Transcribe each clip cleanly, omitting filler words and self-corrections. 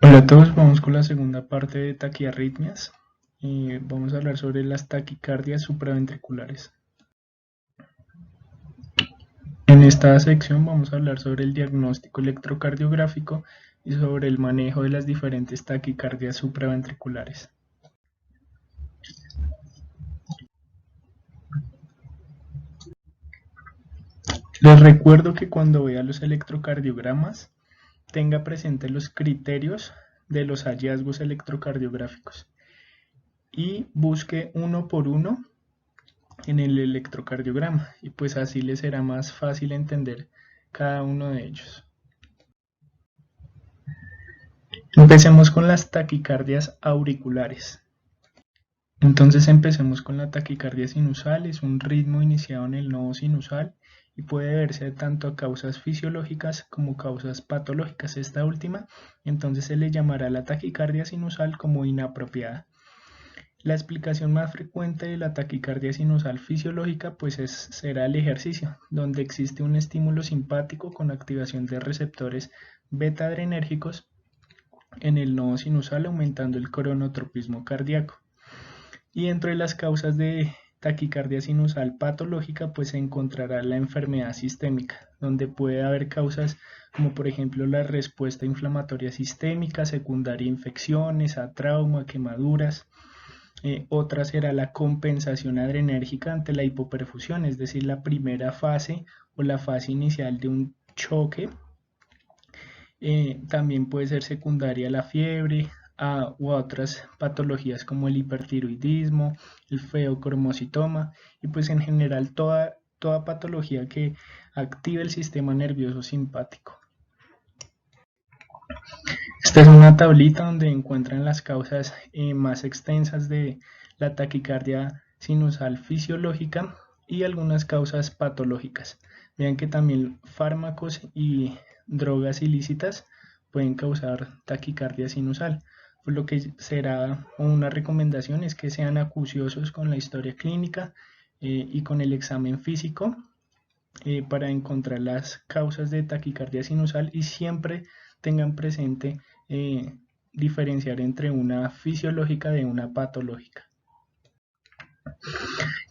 Hola a todos, vamos con la segunda parte de taquiarritmias y vamos a hablar sobre las taquicardias supraventriculares. En esta sección vamos a hablar sobre el diagnóstico electrocardiográfico y sobre el manejo de las diferentes taquicardias supraventriculares. Les recuerdo que cuando vea los electrocardiogramas tenga presente los criterios de los hallazgos electrocardiográficos y busque uno por uno en el electrocardiograma y pues así les será más fácil entender cada uno de ellos. Empecemos con las taquicardias auriculares. Entonces empecemos con la taquicardia sinusal, es un ritmo iniciado en el nodo sinusal y puede deberse tanto a causas fisiológicas como causas patológicas. Esta última, entonces se le llamará la taquicardia sinusal como inapropiada. La explicación más frecuente de la taquicardia sinusal fisiológica será el ejercicio, donde existe un estímulo simpático con activación de receptores beta-adrenérgicos en el nodo sinusal aumentando el cronotropismo cardíaco. Y entre las causas de taquicardia sinusal patológica se encontrará la enfermedad sistémica, donde puede haber causas como por ejemplo la respuesta inflamatoria sistémica secundaria a infecciones, a trauma, quemaduras. Otra será la compensación adrenérgica ante la hipoperfusión, es decir, la primera fase o la fase inicial de un choque. También puede ser secundaria a la fiebre u a otras patologías como el hipertiroidismo, el feocromocitoma y pues en general toda patología que active el sistema nervioso simpático. Esta es una tablita donde encuentran las causas más extensas de la taquicardia sinusal fisiológica y algunas causas patológicas. Vean que también fármacos y drogas ilícitas pueden causar taquicardia sinusal. Por lo que será una recomendación es que sean acuciosos con la historia clínica y con el examen físico para encontrar las causas de taquicardia sinusal y siempre tengan presente diferenciar entre una fisiológica de una patológica.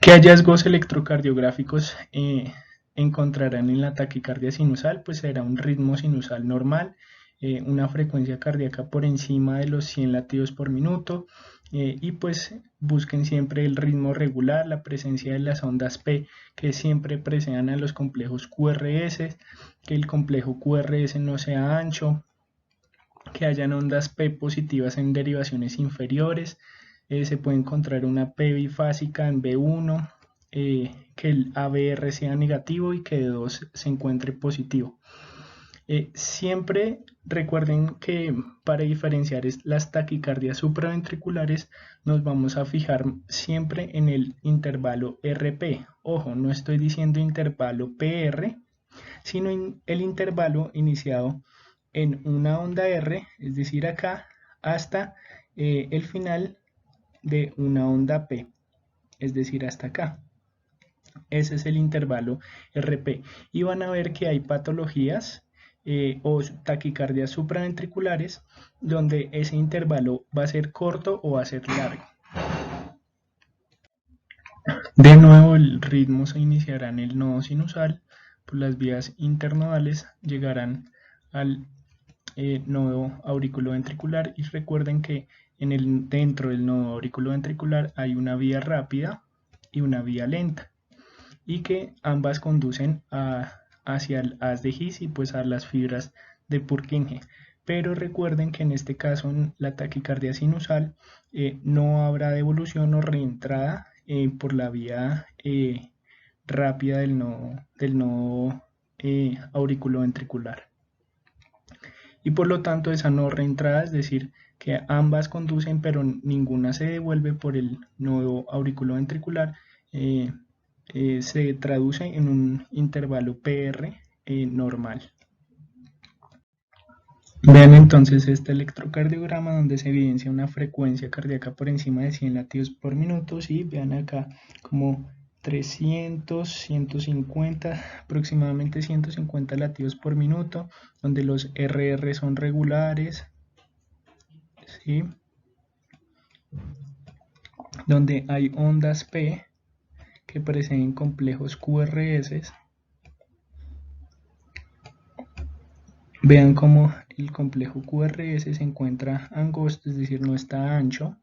¿Qué hallazgos electrocardiográficos encontrarán en la taquicardia sinusal? Pues será un ritmo sinusal normal, una frecuencia cardíaca por encima de los 100 latidos por minuto y pues busquen siempre el ritmo regular, la presencia de las ondas P que siempre precedan a los complejos QRS, que el complejo QRS no sea ancho, que hayan ondas P positivas en derivaciones inferiores, se puede encontrar una P bifásica en B1, que el ABR sea negativo y que D2 se encuentre positivo. Siempre recuerden que para diferenciar las taquicardias supraventriculares nos vamos a fijar siempre en el intervalo RP. Ojo, no estoy diciendo intervalo PR, sino el intervalo iniciado en una onda R, es decir acá, hasta el final de una onda P, es decir hasta acá. Ese es el intervalo RP. Y van a ver que hay patologías o taquicardias supraventriculares donde ese intervalo va a ser corto o va a ser largo. De nuevo el ritmo se iniciará en el nodo sinusal, pues las vías internodales llegarán al nodo auriculoventricular y recuerden que dentro del nodo auriculoventricular hay una vía rápida y una vía lenta y que ambas conducen hacia el haz de His y pues a las fibras de Purkinje. Pero recuerden que en este caso en la taquicardia sinusal no habrá devolución o reentrada por la vía rápida del nodo auriculoventricular. Y por lo tanto esa no reentrada, es decir, que ambas conducen pero ninguna se devuelve por el nodo auriculoventricular, se traduce en un intervalo PR normal. Vean entonces este electrocardiograma donde se evidencia una frecuencia cardíaca por encima de 100 latidos por minuto y vean acá como 300, 150, aproximadamente 150 latidos por minuto, donde los RR son regulares, ¿sí? Donde hay ondas P que preceden complejos QRS. Vean cómo el complejo QRS se encuentra angosto, es decir, no está ancho.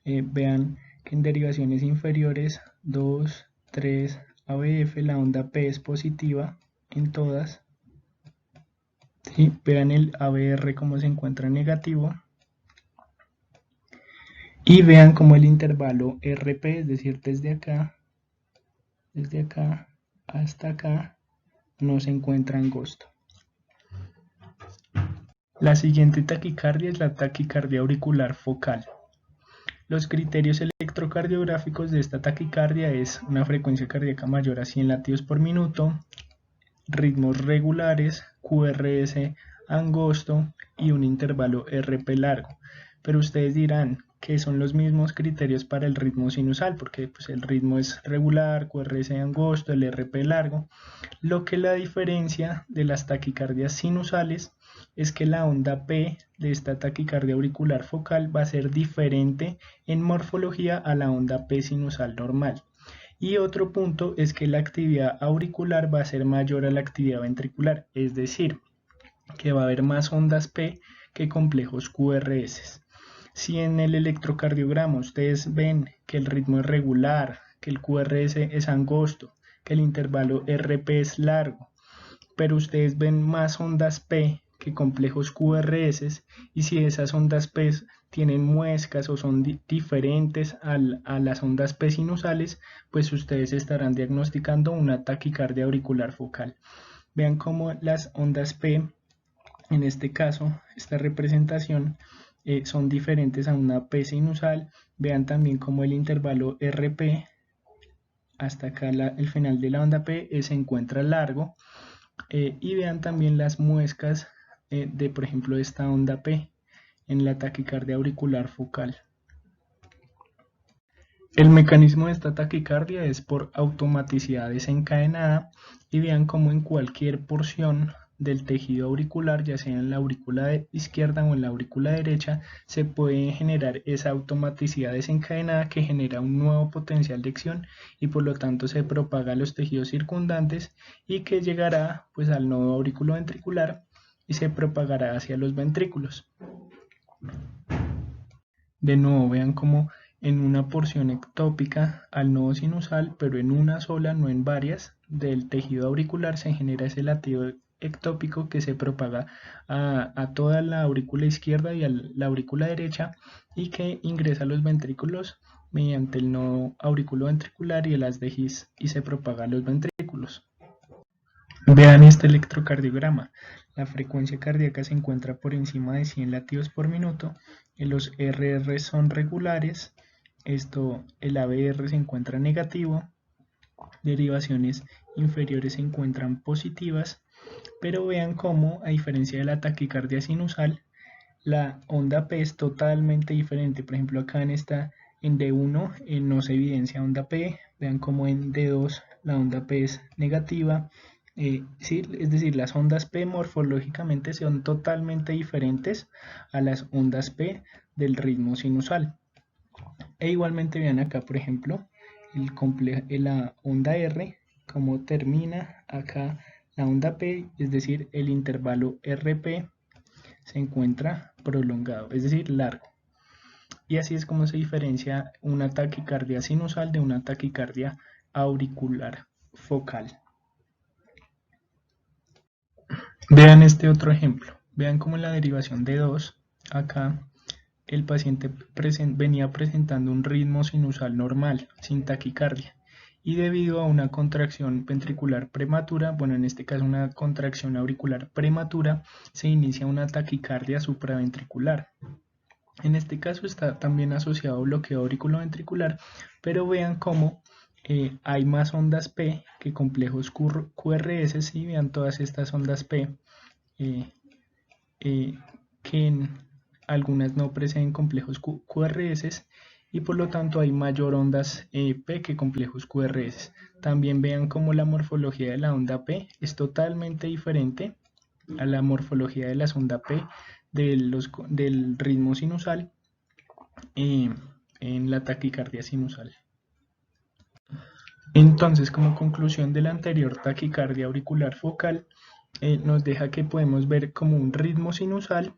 Vean que en derivaciones inferiores 2, 3, ABF, la onda P es positiva en todas. ¿Sí? Vean el ABR cómo se encuentra negativo. Y vean cómo el intervalo RP, es decir, desde acá hasta acá, no se encuentra angosto. La siguiente taquicardia es la taquicardia auricular focal. Los criterios electrocardiográficos de esta taquicardia es una frecuencia cardíaca mayor a 100 latidos por minuto, ritmos regulares, QRS angosto y un intervalo RP largo. Pero ustedes dirán que son los mismos criterios para el ritmo sinusal, porque pues, el ritmo es regular, QRS angosto, el RP largo. Lo que la diferencia de las taquicardias sinusales es que la onda P de esta taquicardia auricular focal va a ser diferente en morfología a la onda P sinusal normal. Y otro punto es que la actividad auricular va a ser mayor a la actividad ventricular, es decir, que va a haber más ondas P que complejos QRS. Si en el electrocardiograma ustedes ven que el ritmo es regular, que el QRS es angosto, que el intervalo RP es largo, pero ustedes ven más ondas P que complejos QRS, y si esas ondas P tienen muescas o son diferentes a las ondas P sinusales, pues ustedes estarán diagnosticando una taquicardia auricular focal. Vean cómo las ondas P, en este caso, esta representación, son diferentes a una P sinusal. Vean también cómo el intervalo RP hasta acá el final de la onda P se encuentra largo. Y vean también las muescas de, por ejemplo, esta onda P en la taquicardia auricular focal. El mecanismo de esta taquicardia es por automaticidad desencadenada, y vean cómo en cualquier porción del tejido auricular, ya sea en la aurícula izquierda o en la aurícula derecha, se puede generar esa automaticidad desencadenada que genera un nuevo potencial de acción y por lo tanto se propaga a los tejidos circundantes y que llegará pues al nodo auriculoventricular y se propagará hacia los ventrículos. De nuevo, vean cómo en una porción ectópica al nodo sinusal, pero en una sola, no en varias, del tejido auricular se genera ese latido ectópico que se propaga a toda la aurícula izquierda y a la aurícula derecha y que ingresa a los ventrículos mediante el nodo auriculoventricular y el haz de His y se propaga a los ventrículos. Vean este electrocardiograma. La frecuencia cardíaca se encuentra por encima de 100 latidos por minuto. Los RR son regulares. El ABR se encuentra negativo. Derivaciones inferiores se encuentran positivas. Pero vean cómo, a diferencia de la taquicardia sinusal, la onda P es totalmente diferente. Por ejemplo, acá en D1 no se evidencia onda P. Vean cómo en D2 la onda P es negativa. Sí, es decir, las ondas P morfológicamente son totalmente diferentes a las ondas P del ritmo sinusal. E igualmente vean acá, por ejemplo, la onda R, cómo termina acá la onda P, es decir, el intervalo RP se encuentra prolongado, es decir, largo. Y así es como se diferencia una taquicardia sinusal de una taquicardia auricular focal. Vean este otro ejemplo. Vean cómo en la derivación de 2, acá el paciente venía presentando un ritmo sinusal normal, sin taquicardia. Y debido a una contracción ventricular prematura, bueno, en este caso una contracción auricular prematura, se inicia una taquicardia supraventricular. En este caso está también asociado a bloqueo auriculoventricular, pero vean cómo hay más ondas P que complejos QRS, y vean todas estas ondas P que algunas no preceden complejos QRS y por lo tanto hay mayor ondas P que complejos QRS. También vean cómo la morfología de la onda P es totalmente diferente a la morfología de las ondas P del ritmo sinusal en la taquicardia sinusal. Entonces, como conclusión de la anterior taquicardia auricular focal, nos deja que podemos ver como un ritmo sinusal,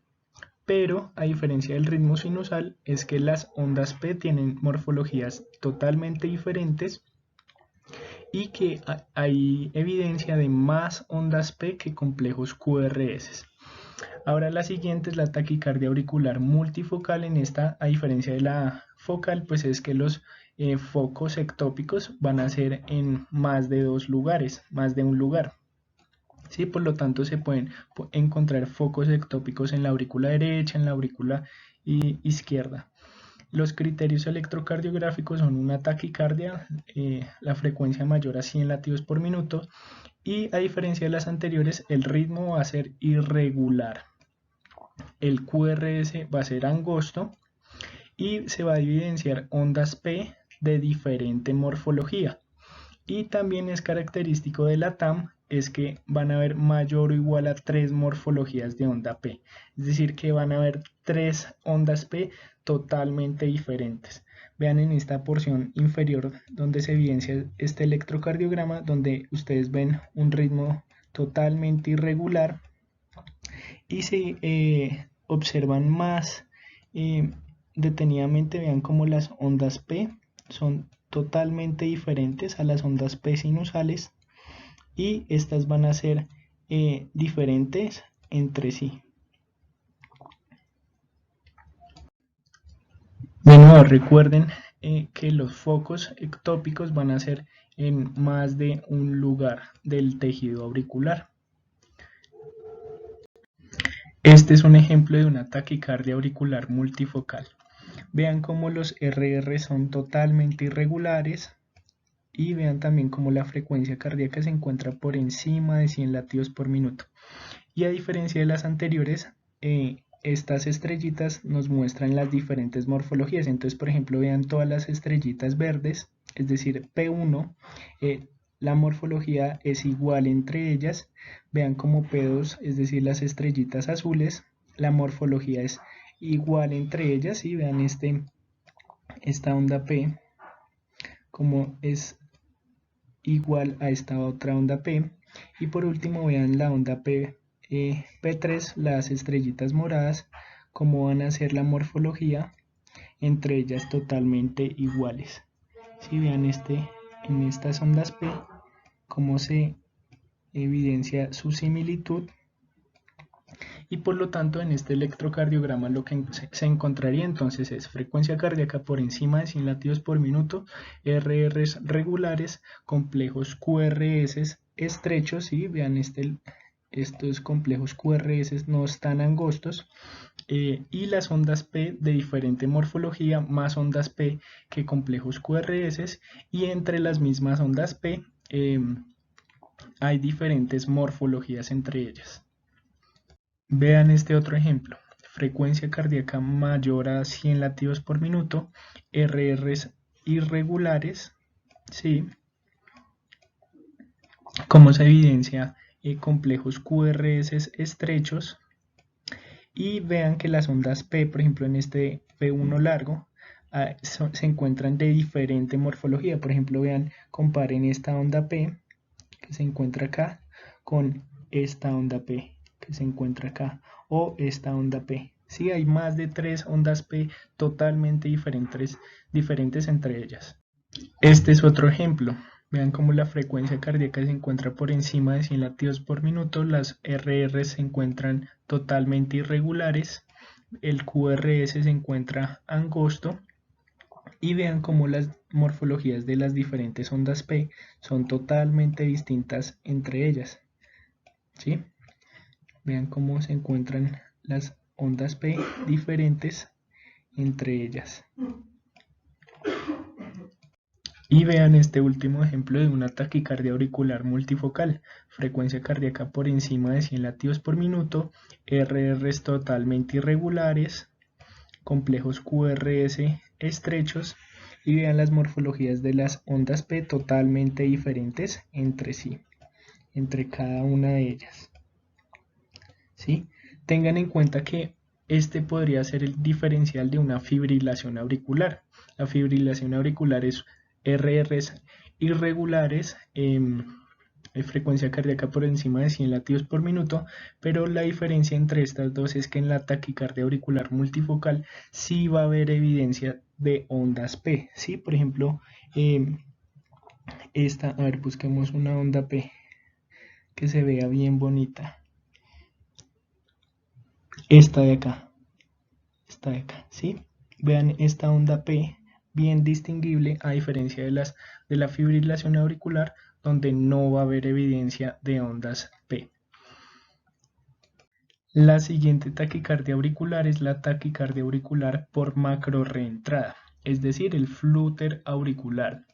pero a diferencia del ritmo sinusal es que las ondas P tienen morfologías totalmente diferentes y que hay evidencia de más ondas P que complejos QRS. Ahora la siguiente es la taquicardia auricular multifocal. En esta, a diferencia de la focal, pues es que los focos ectópicos van a ser en más de dos lugares, más de un lugar. ¿Sí? Por lo tanto, se pueden encontrar focos ectópicos en la aurícula derecha, en la aurícula izquierda. Los criterios electrocardiográficos son una taquicardia, la frecuencia mayor a 100 latidos por minuto, y a diferencia de las anteriores, el ritmo va a ser irregular. El QRS va a ser angosto y se va a evidenciar ondas P de diferente morfología. Y también es característico de la TAM es que van a haber mayor o igual a 3 morfologías de onda P. Es decir, que van a haber 3 ondas P totalmente diferentes. Vean en esta porción inferior donde se evidencia este electrocardiograma, donde ustedes ven un ritmo totalmente irregular y se observan más detenidamente. Vean cómo las ondas P son totalmente diferentes a las ondas P sinusales y estas van a ser diferentes entre sí. De nuevo, recuerden que los focos ectópicos van a ser en más de un lugar del tejido auricular. Este es un ejemplo de una taquicardia auricular multifocal. Vean cómo los RR son totalmente irregulares y vean también cómo la frecuencia cardíaca se encuentra por encima de 100 latidos por minuto. Y a diferencia de las anteriores, estas estrellitas nos muestran las diferentes morfologías. Entonces, por ejemplo, vean todas las estrellitas verdes, es decir, P1, la morfología es igual entre ellas. Vean como P2, es decir, las estrellitas azules, la morfología es igual entre ellas. Y vean esta onda P, como es igual a esta otra onda P. Y por último, vean la onda P3, las estrellitas moradas, cómo van a ser la morfología, entre ellas totalmente iguales. Si vean en estas ondas P, cómo se evidencia su similitud, y por lo tanto en este electrocardiograma lo que se encontraría entonces es frecuencia cardíaca por encima de 100 latidos por minuto, RRs regulares, complejos QRS estrechos, y vean estos complejos QRS no están angostos, y las ondas P de diferente morfología, más ondas P que complejos QRS, y entre las mismas ondas P hay diferentes morfologías entre ellas. Vean este otro ejemplo, frecuencia cardíaca mayor a 100 latidos por minuto, RRs irregulares, ¿sí? Como se evidencia complejos QRS estrechos, y vean que las ondas P, por ejemplo en este P1 largo, se encuentran de diferente morfología. Por ejemplo, vean, comparen esta onda P que se encuentra acá con esta onda P que se encuentra acá, o esta onda P. Sí, hay más de 3 ondas P totalmente diferentes entre ellas. Este es otro ejemplo. Vean cómo la frecuencia cardíaca se encuentra por encima de 100 latidos por minuto, las RR se encuentran totalmente irregulares, el QRS se encuentra angosto, y vean cómo las morfologías de las diferentes ondas P son totalmente distintas entre ellas. ¿Sí? Vean cómo se encuentran las ondas P diferentes entre ellas. Y vean este último ejemplo de una taquicardia auricular multifocal, frecuencia cardíaca por encima de 100 latidos por minuto, RRs totalmente irregulares, complejos QRS estrechos, y vean las morfologías de las ondas P totalmente diferentes entre sí, entre cada una de ellas. ¿Sí? Tengan en cuenta que Este podría ser el diferencial de una fibrilación auricular. La fibrilación auricular es RRs irregulares, frecuencia cardíaca por encima de 100 latidos por minuto, pero la diferencia entre estas dos es que en la taquicardia auricular multifocal sí va a haber evidencia de ondas P, ¿sí? Por ejemplo, esta, a ver, busquemos una onda P que se vea bien bonita. Esta de acá, ¿sí? Vean esta onda P bien distinguible a diferencia de la fibrilación auricular, donde no va a haber evidencia de ondas P. La siguiente taquicardia auricular es la taquicardia auricular por macrorreentrada, es decir, el flúter auricular.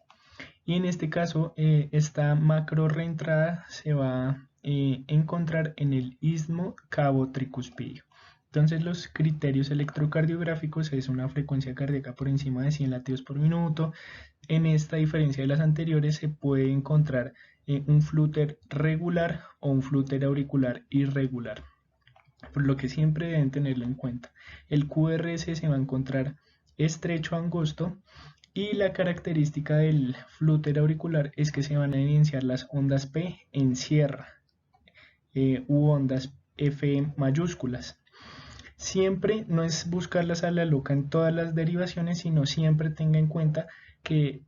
Y en este caso, esta macrorreentrada se va a encontrar en el istmo cabo tricuspidio. Entonces los criterios electrocardiográficos es una frecuencia cardíaca por encima de 100 latidos por minuto. En esta diferencia de las anteriores se puede encontrar un flúter regular o un flúter auricular irregular, por lo que siempre deben tenerlo en cuenta. El QRS se va a encontrar estrecho angosto y la característica del flúter auricular es que se van a evidenciar las ondas P en sierra u ondas F mayúsculas. Siempre no es buscarlas a la loca en todas las derivaciones, sino siempre tenga en cuenta que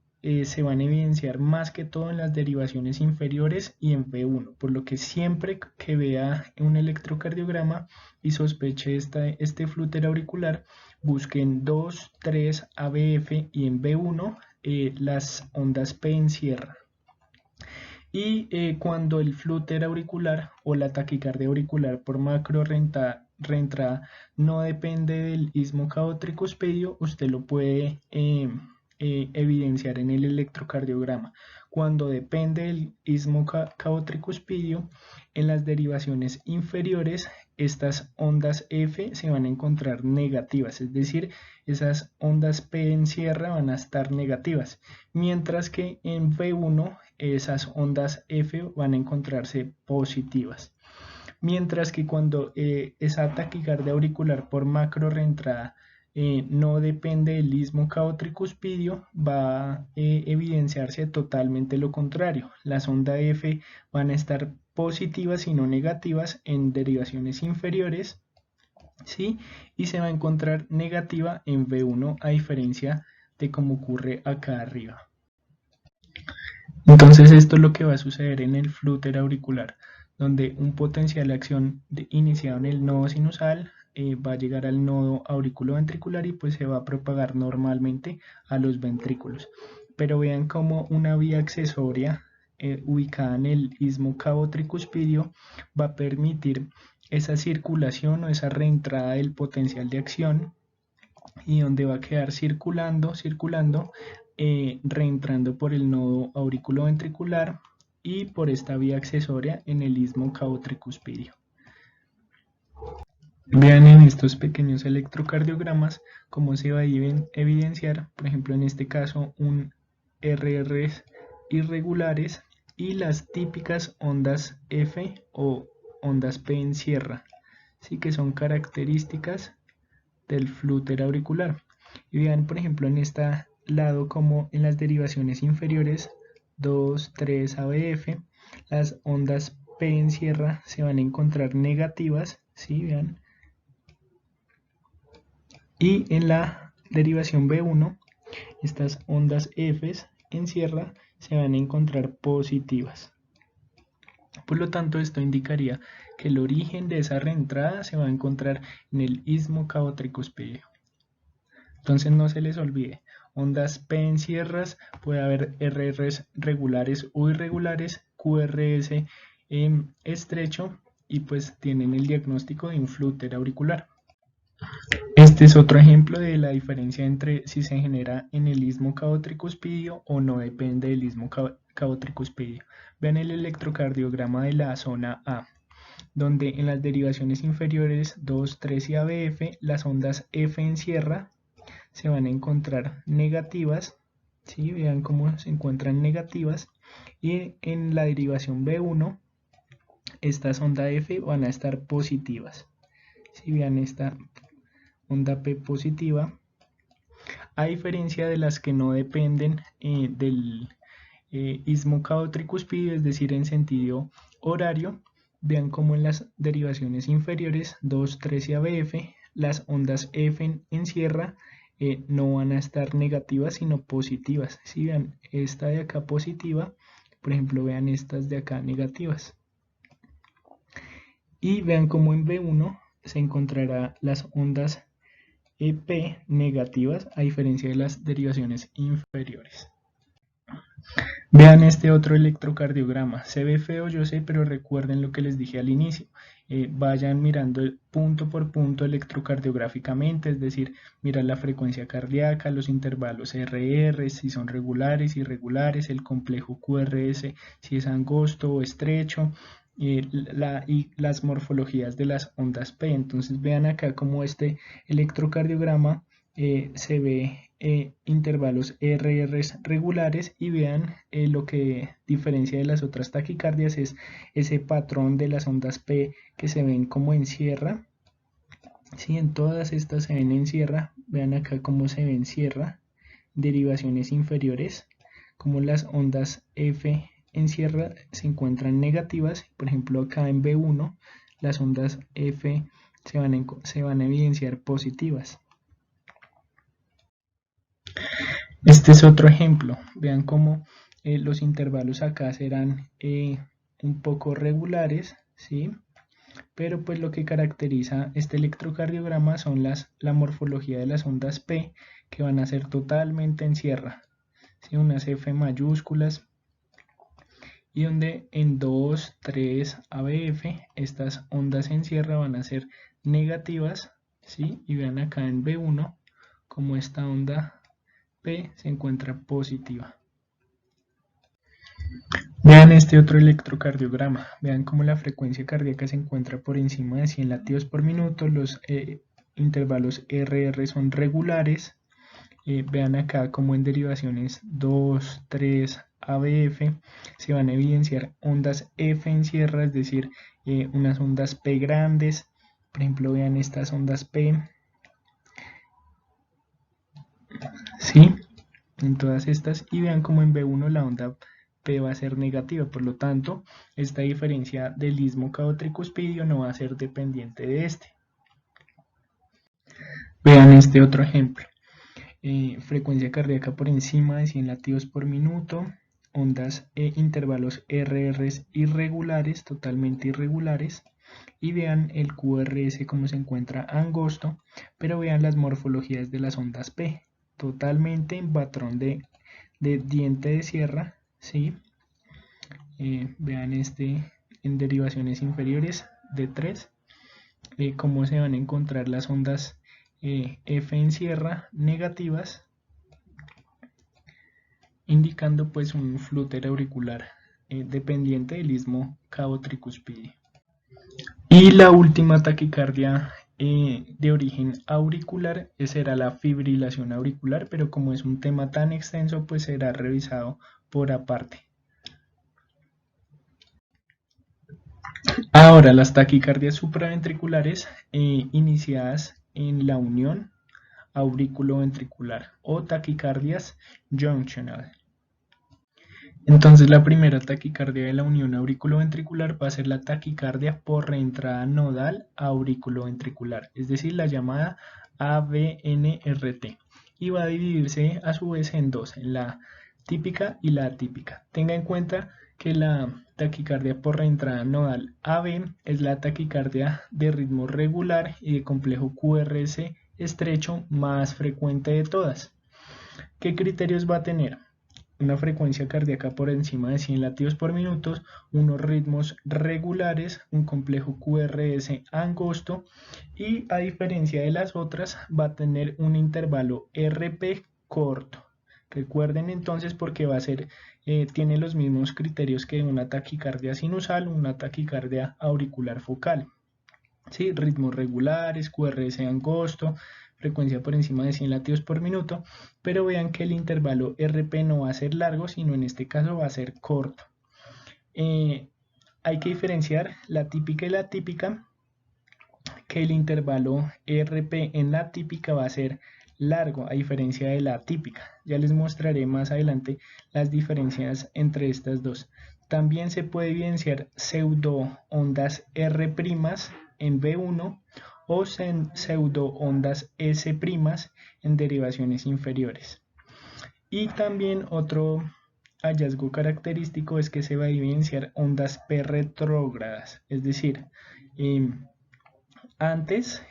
se van a evidenciar más que todo en las derivaciones inferiores y en V1, por lo que siempre que vea un electrocardiograma y sospeche este flúter auricular, busquen 2, 3 ABF y en V1 las ondas P en sierra. Y cuando el flúter auricular o la taquicardia auricular por macrorreentrada no depende del istmo cabo-tricuspidio, usted lo puede evidenciar en el electrocardiograma. Cuando depende del istmo cabo-tricuspidio, en las derivaciones inferiores, estas ondas F se van a encontrar negativas, es decir, esas ondas P en sierra van a estar negativas, mientras que en V1 esas ondas F van a encontrarse positivas. Mientras que cuando esa taquicardia auricular por macrorreentrada no depende del istmo cabo-tricuspidio, va a evidenciarse totalmente lo contrario. Las ondas F van a estar positivas y no negativas en derivaciones inferiores, ¿sí? Y se va a encontrar negativa en V1 a diferencia de como ocurre acá arriba. Entonces esto es lo que va a suceder en el flúter auricular, donde un potencial de acción iniciado en el nodo sinusal va a llegar al nodo auriculoventricular y pues se va a propagar normalmente a los ventrículos. Pero vean cómo una vía accesoria ubicada en el istmo cabo-tricuspidio va a permitir esa circulación o esa reentrada del potencial de acción, y donde va a quedar circulando, reentrando por el nodo auriculoventricular y por esta vía accesoria en el istmo cabo-tricuspidio. Vean en estos pequeños electrocardiogramas cómo se va a evidenciar, por ejemplo en este caso, un RRs irregulares y las típicas ondas F o ondas P en sierra, ¿sí? Que son características del flúter auricular. Y vean, por ejemplo, en este lado como en las derivaciones inferiores 2, 3 ABF, las ondas P en sierra se van a encontrar negativas, ¿sí? Vean. Y en la derivación B1, estas ondas F en sierra se van a encontrar positivas. Por lo tanto, esto indicaría que el origen de esa reentrada se va a encontrar en el istmo cabo-tricuspidio. Entonces no se les olvide, ondas P en sierras, puede haber RRs regulares o irregulares, QRS estrecho y pues tienen el diagnóstico de un flúter auricular. Este es otro ejemplo de la diferencia entre si se genera en el istmo cabo-tricuspidio o no depende del istmo cabo-tricuspidio. Vean el electrocardiograma de la zona A, donde en las derivaciones inferiores 2, 3 y ABF, las ondas F en sierra se van a encontrar negativas, ¿sí? Vean cómo se encuentran negativas, y en la derivación B1 estas ondas F van a estar positivas, ¿sí? Vean esta onda P positiva, a diferencia de las que no dependen del istmo cabo-tricuspidio, es decir, en sentido horario. Vean cómo en las derivaciones inferiores 2, 3 y ABF, las ondas F en sierra no van a estar negativas sino positivas. Si vean esta de acá positiva, por ejemplo vean estas de acá negativas. Y vean cómo en B1 se encontrará las ondas P negativas a diferencia de las derivaciones inferiores. Vean este otro electrocardiograma. Se ve feo, yo sé, pero recuerden lo que les dije al inicio. Vayan mirando punto por punto electrocardiográficamente, es decir, mirar la frecuencia cardíaca, los intervalos RR, si son regulares, irregulares, el complejo QRS, si es angosto o estrecho, y las morfologías de las ondas P. Entonces vean acá como este electrocardiograma se ve intervalos RR regulares, y vean lo que diferencia de las otras taquicardias es ese patrón de las ondas P que se ven como en sierra. Sí, en todas estas se ven en sierra. Vean acá cómo se ven en sierra, derivaciones inferiores, como las ondas F en sierra se encuentran negativas. Por ejemplo acá en B1 las ondas F se van a evidenciar positivas. Este es otro ejemplo. Vean cómo los intervalos acá serán un poco regulares, ¿sí? Pero pues lo que caracteriza este electrocardiograma son la morfología de las ondas P, que van a ser totalmente en sierra, ¿sí? Unas F mayúsculas, y donde en 2, 3 ABF estas ondas en sierra van a ser negativas, ¿sí? Y vean acá en B1 como esta onda P se encuentra positiva. Vean este otro electrocardiograma. Vean cómo la frecuencia cardíaca se encuentra por encima de 100 latidos por minuto. Los intervalos RR son regulares. Vean acá como en derivaciones 2, 3, ABF se van a evidenciar ondas F en sierra, es decir, unas ondas P grandes. Por ejemplo, vean estas ondas P. ¿Sí? En todas estas, y vean como en B1 la onda P va a ser negativa, por lo tanto esta diferencia del istmo cabo-tricuspidio no va a ser dependiente de este. Vean este otro ejemplo. Frecuencia cardíaca por encima de 100 latidos por minuto, ondas intervalos RR irregulares, totalmente irregulares, y vean el QRS como se encuentra angosto, pero vean las morfologías de las ondas P, totalmente en patrón de diente de sierra, ¿sí? Vean este en derivaciones inferiores de 3, cómo se van a encontrar las ondas F en sierra negativas, indicando pues un flúter auricular dependiente del istmo cabo-tricuspidio. Y la última taquicardia de origen auricular será la fibrilación auricular, pero como es un tema tan extenso, pues será revisado por aparte. Ahora, las taquicardias supraventriculares iniciadas en la unión auriculoventricular o taquicardias junctional. Entonces la primera taquicardia de la unión auriculoventricular va a ser la taquicardia por reentrada nodal auriculoventricular, es decir, la llamada AVNRT, y va a dividirse a su vez en dos, en la típica y la atípica. Tenga en cuenta que la taquicardia por reentrada nodal AB es la taquicardia de ritmo regular y de complejo QRS estrecho más frecuente de todas. ¿Qué criterios va a tener? Una frecuencia cardíaca por encima de 100 latidos por minuto, unos ritmos regulares, un complejo QRS angosto, y a diferencia de las otras va a tener un intervalo RP corto. Recuerden entonces porque va a ser, tiene los mismos criterios que una taquicardia sinusal, una taquicardia auricular focal. ¿Sí? Ritmos regulares, QRS angosto, frecuencia por encima de 100 latidos por minuto, pero vean que el intervalo RP no va a ser largo, sino en este caso va a ser corto. Hay que diferenciar la típica y la atípica. que el intervalo RP en la típica va a ser largo, a diferencia de la atípica. Ya les mostraré más adelante las diferencias entre estas dos. También se puede evidenciar pseudo ondas R' en V1 o pseudo ondas S' en derivaciones inferiores. Y también otro hallazgo característico es que se va a evidenciar ondas P retrógradas, es decir, antes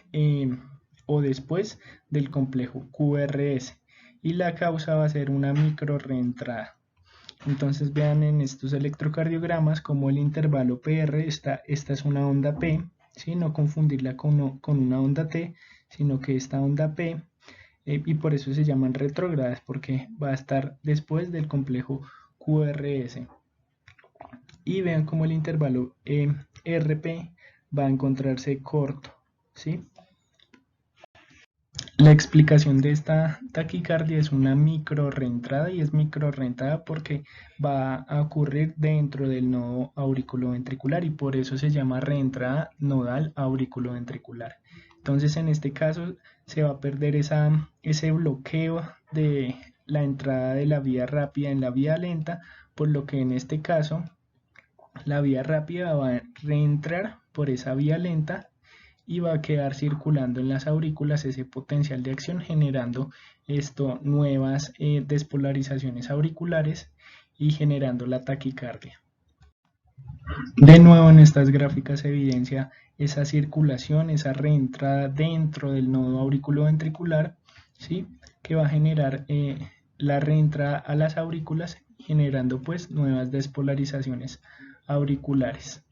o después del complejo QRS, y la causa va a ser una micro reentrada. Entonces vean en estos electrocardiogramas como el intervalo PR, esta es una onda P, ¿sí? No confundirla con una onda T, sino que esta onda P, y por eso se llaman retrógradas, porque va a estar después del complejo QRS. Y vean como el intervalo RP va a encontrarse corto, ¿sí? La explicación de esta taquicardia es una micro reentrada, y es micro reentrada porque va a ocurrir dentro del nodo auriculoventricular y por eso se llama reentrada nodal auriculoventricular. Entonces en este caso se va a perder ese bloqueo de la entrada de la vía rápida en la vía lenta, por lo que en este caso la vía rápida va a reentrar por esa vía lenta y va a quedar circulando en las aurículas ese potencial de acción, generando nuevas despolarizaciones auriculares y generando la taquicardia. De nuevo en estas gráficas se evidencia esa circulación, esa reentrada dentro del nodo auriculoventricular, ¿sí? Que va a generar la reentrada a las aurículas, generando pues nuevas despolarizaciones auriculares.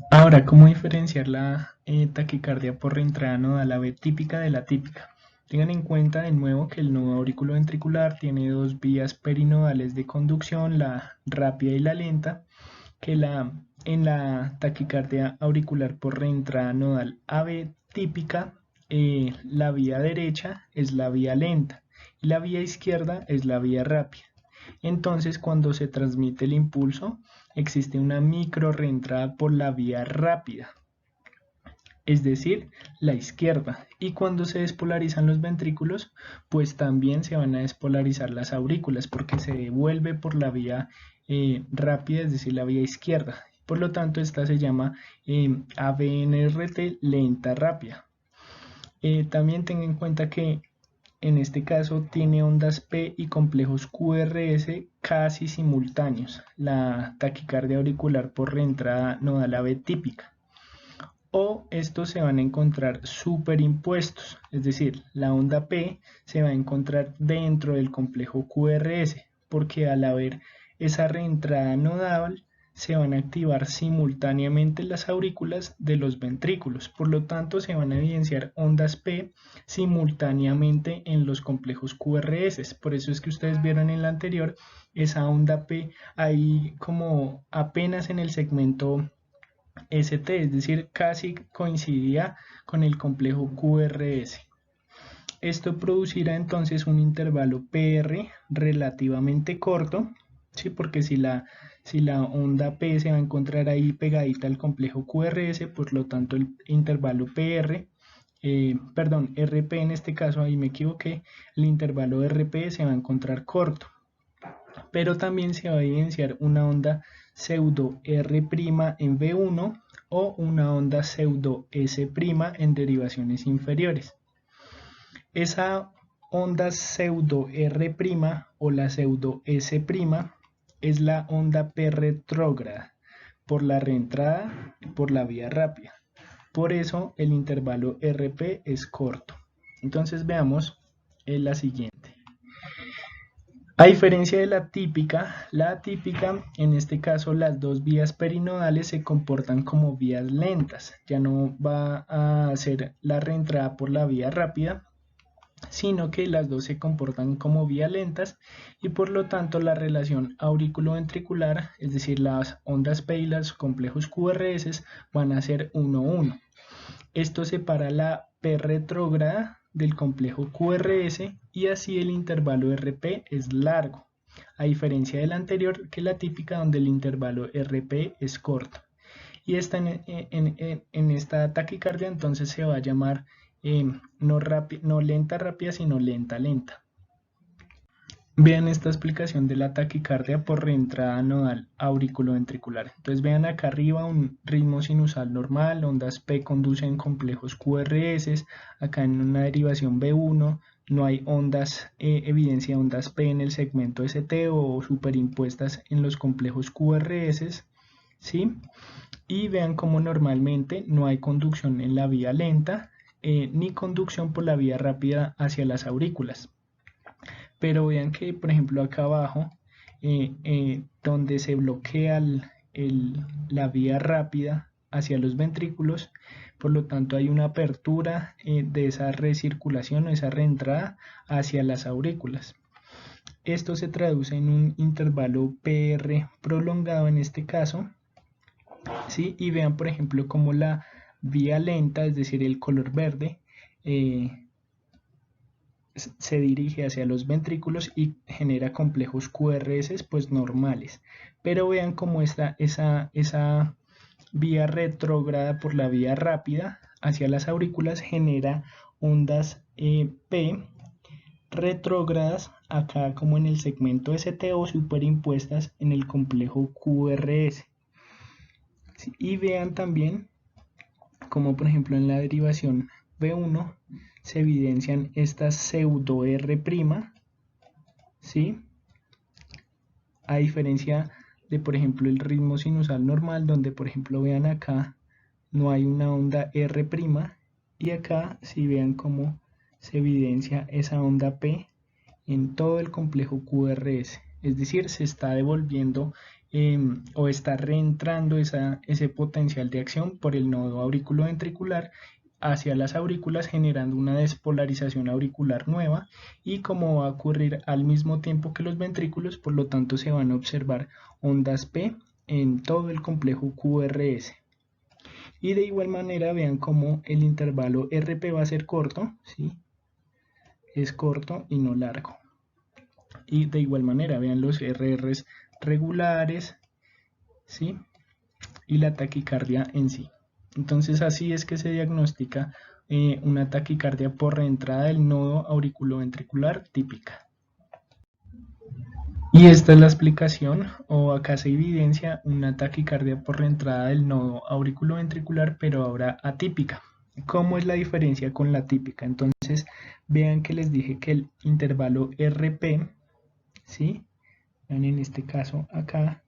Ahora, ¿cómo diferenciar la taquicardia por reentrada nodal AV típica de la típica? Tengan en cuenta de nuevo que el nodo auriculoventricular tiene dos vías perinodales de conducción, la rápida y la lenta, que en la taquicardia auricular por reentrada nodal AV típica, la vía derecha es la vía lenta y la vía izquierda es la vía rápida. Entonces, cuando se transmite el impulso, existe una micro reentrada por la vía rápida, es decir, la izquierda. Y cuando se despolarizan los ventrículos, pues también se van a despolarizar las aurículas porque se devuelve por la vía rápida, es decir, la vía izquierda. Por lo tanto, esta se llama AVNRT lenta rápida. También tengan en cuenta que en este caso tiene ondas P y complejos QRS casi simultáneos, la taquicardia auricular por reentrada nodal AV típica. O estos se van a encontrar superimpuestos, es decir, la onda P se va a encontrar dentro del complejo QRS, porque al haber esa reentrada nodal se van a activar simultáneamente las aurículas de los ventrículos, por lo tanto se van a evidenciar ondas P simultáneamente en los complejos QRS. Por eso es que ustedes vieron en la anterior esa onda P ahí como apenas en el segmento ST, es decir, casi coincidía con el complejo QRS. Esto producirá entonces un intervalo PR relativamente corto, ¿sí? Porque si la onda P se va a encontrar ahí pegadita al complejo QRS, por lo tanto el intervalo RP en este caso, ahí me equivoqué, el intervalo RP se va a encontrar corto. Pero también se va a evidenciar una onda pseudo R' en V1 o una onda pseudo S' en derivaciones inferiores. Esa onda pseudo R' o la pseudo S' es la onda P retrógrada por la reentrada por la vía rápida. Por eso el intervalo RP es corto. Entonces veamos la siguiente. A diferencia de la atípica, en este caso las dos vías perinodales se comportan como vías lentas. Ya no va a ser la reentrada por la vía rápida, sino que las dos se comportan como vías lentas y por lo tanto la relación auriculoventricular, es decir, las ondas P y los complejos QRS van a ser 1-1. Esto separa la P retrógrada del complejo QRS y así el intervalo RP es largo. a diferencia de la anterior, que la típica, donde el intervalo RP es corto. Y esta en esta taquicardia entonces se va a llamar no lenta rápida, sino lenta lenta. Vean esta explicación de la taquicardia por reentrada nodal auriculoventricular. Entonces vean acá arriba un ritmo sinusal normal, ondas P conducen complejos QRS, acá en una derivación B1 no hay ondas, evidencia de ondas P en el segmento ST o superimpuestas en los complejos QRS, ¿sí? Y vean cómo normalmente no hay conducción en la vía lenta ni conducción por la vía rápida hacia las aurículas. Pero vean que, por ejemplo, acá abajo, donde se bloquea la vía rápida hacia los ventrículos, por lo tanto hay una apertura de esa recirculación o esa reentrada hacia las aurículas. Esto se traduce en un intervalo PR prolongado en este caso, ¿sí? Y vean, por ejemplo, cómo la vía lenta, es decir, el color verde, se dirige hacia los ventrículos y genera complejos QRS pues normales. Pero vean cómo está esa vía retrógrada por la vía rápida hacia las aurículas genera ondas P retrógradas acá como en el segmento ST o superimpuestas en el complejo QRS. ¿Sí? Y vean también como por ejemplo en la derivación B1 se evidencian estas pseudo R', ¿sí? A diferencia de por ejemplo el ritmo sinusal normal, donde por ejemplo vean acá no hay una onda R', y acá si vean cómo se evidencia esa onda P en todo el complejo QRS, es decir, se está devolviendo o está reentrando ese potencial de acción por el nodo auriculoventricular hacia las aurículas, generando una despolarización auricular nueva, y como va a ocurrir al mismo tiempo que los ventrículos, por lo tanto se van a observar ondas P en todo el complejo QRS. Y de igual manera vean cómo el intervalo RP va a ser corto, ¿sí? Es corto y no largo. Y de igual manera vean los RRs regulares, ¿sí? Y la taquicardia en sí. Entonces así es que se diagnostica una taquicardia por reentrada del nodo auriculoventricular típica. Y esta es la explicación, o acá se evidencia una taquicardia por reentrada del nodo auriculoventricular, pero ahora atípica. ¿Cómo es la diferencia con la típica? Entonces vean que les dije que el intervalo RP, ¿sí? Vean en este caso acá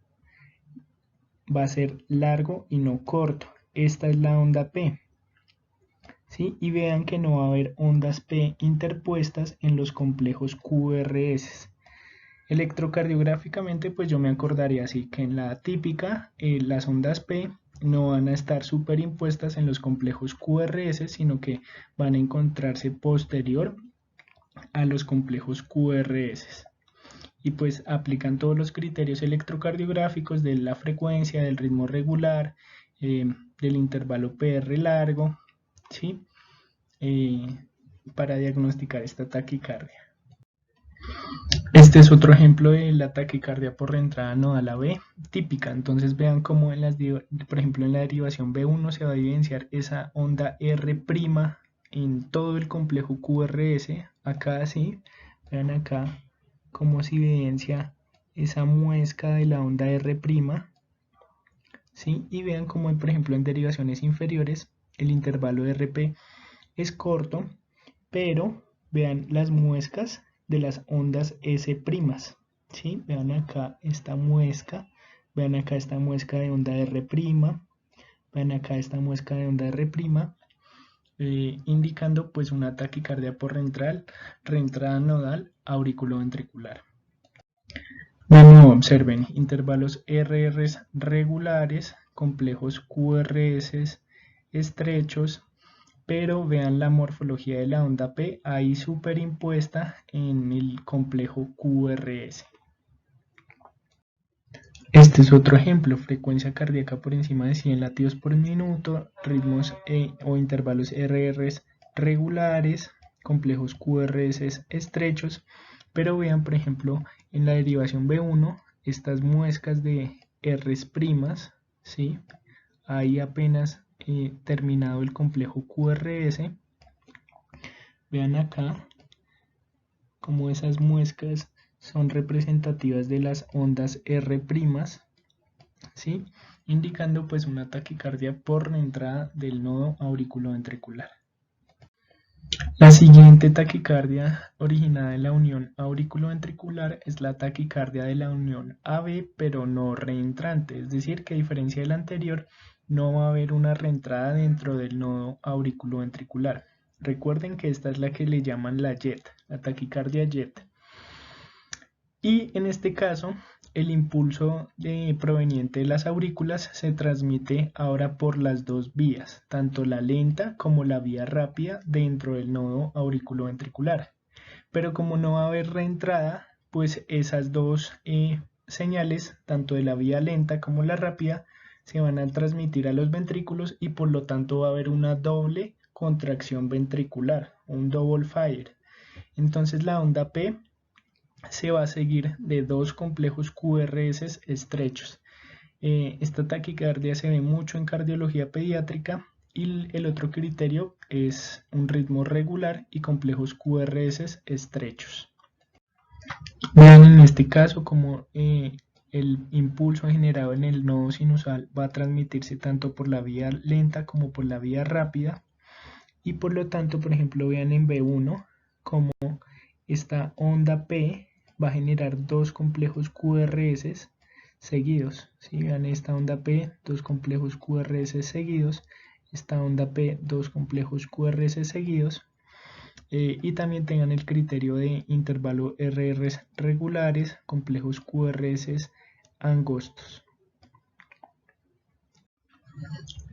va a ser largo y no corto. Esta es la onda P, ¿sí? Y vean que no va a haber ondas P interpuestas en los complejos QRS. Electrocardiográficamente pues yo me acordaría así que en la típica las ondas P no van a estar superimpuestas en los complejos QRS, sino que van a encontrarse posterior a los complejos QRS. Y pues aplican todos los criterios electrocardiográficos de la frecuencia, del ritmo regular, del intervalo PR largo, ¿sí? Para diagnosticar esta taquicardia. Este es otro ejemplo de la taquicardia por reentrada nodal AB típica. Entonces vean cómo por ejemplo en la derivación B1 se va a evidenciar esa onda R' en todo el complejo QRS. Acá sí, vean acá cómo se evidencia esa muesca de la onda R', ¿sí? Y vean cómo por ejemplo en derivaciones inferiores el intervalo RP es corto, pero vean las muescas de las ondas S', ¿sí? Vean acá esta muesca, vean acá esta muesca de onda R', vean acá esta muesca de onda R', indicando pues una taquicardia por reentrada nodal auriculoventricular. De nuevo, observen intervalos RRs regulares, complejos QRS estrechos, pero vean la morfología de la onda P ahí superimpuesta en el complejo QRS. Este es otro ejemplo, frecuencia cardíaca por encima de 100 latidos por minuto, ritmos o intervalos RRs regulares, complejos QRS estrechos, Pero vean, por ejemplo, en la derivación B1, estas muescas de R's primas, ¿sí? Ahí apenas terminado el complejo QRS. Vean acá como esas muescas son representativas de las ondas R', ¿sí? Indicando pues una taquicardia por entrada del nodo auriculoventricular. La siguiente taquicardia originada en la unión auriculoventricular es la taquicardia de la unión AB, pero no reentrante, es decir, que a diferencia de la anterior, no va a haber una reentrada dentro del nodo auriculoventricular. Recuerden que esta es la que le llaman la JET, la taquicardia JET. Y en este caso, el impulso proveniente de las aurículas se transmite ahora por las dos vías, tanto la lenta como la vía rápida dentro del nodo auriculoventricular. Pero como no va a haber reentrada, pues esas dos señales, tanto de la vía lenta como la rápida, se van a transmitir a los ventrículos y por lo tanto va a haber una doble contracción ventricular, un double fire. Entonces la onda P se va a seguir de dos complejos QRS estrechos. Esta taquicardia se ve mucho en cardiología pediátrica y el otro criterio es un ritmo regular y complejos QRS estrechos. Vean en este caso como el impulso generado en el nodo sinusal va a transmitirse tanto por la vía lenta como por la vía rápida y por lo tanto, por ejemplo, vean en B1 como esta onda P va a generar dos complejos QRS seguidos. Si vean esta onda P, dos complejos QRS seguidos, esta onda P, dos complejos QRS seguidos, y también tengan el criterio de intervalo RR regulares, complejos QRS angostos.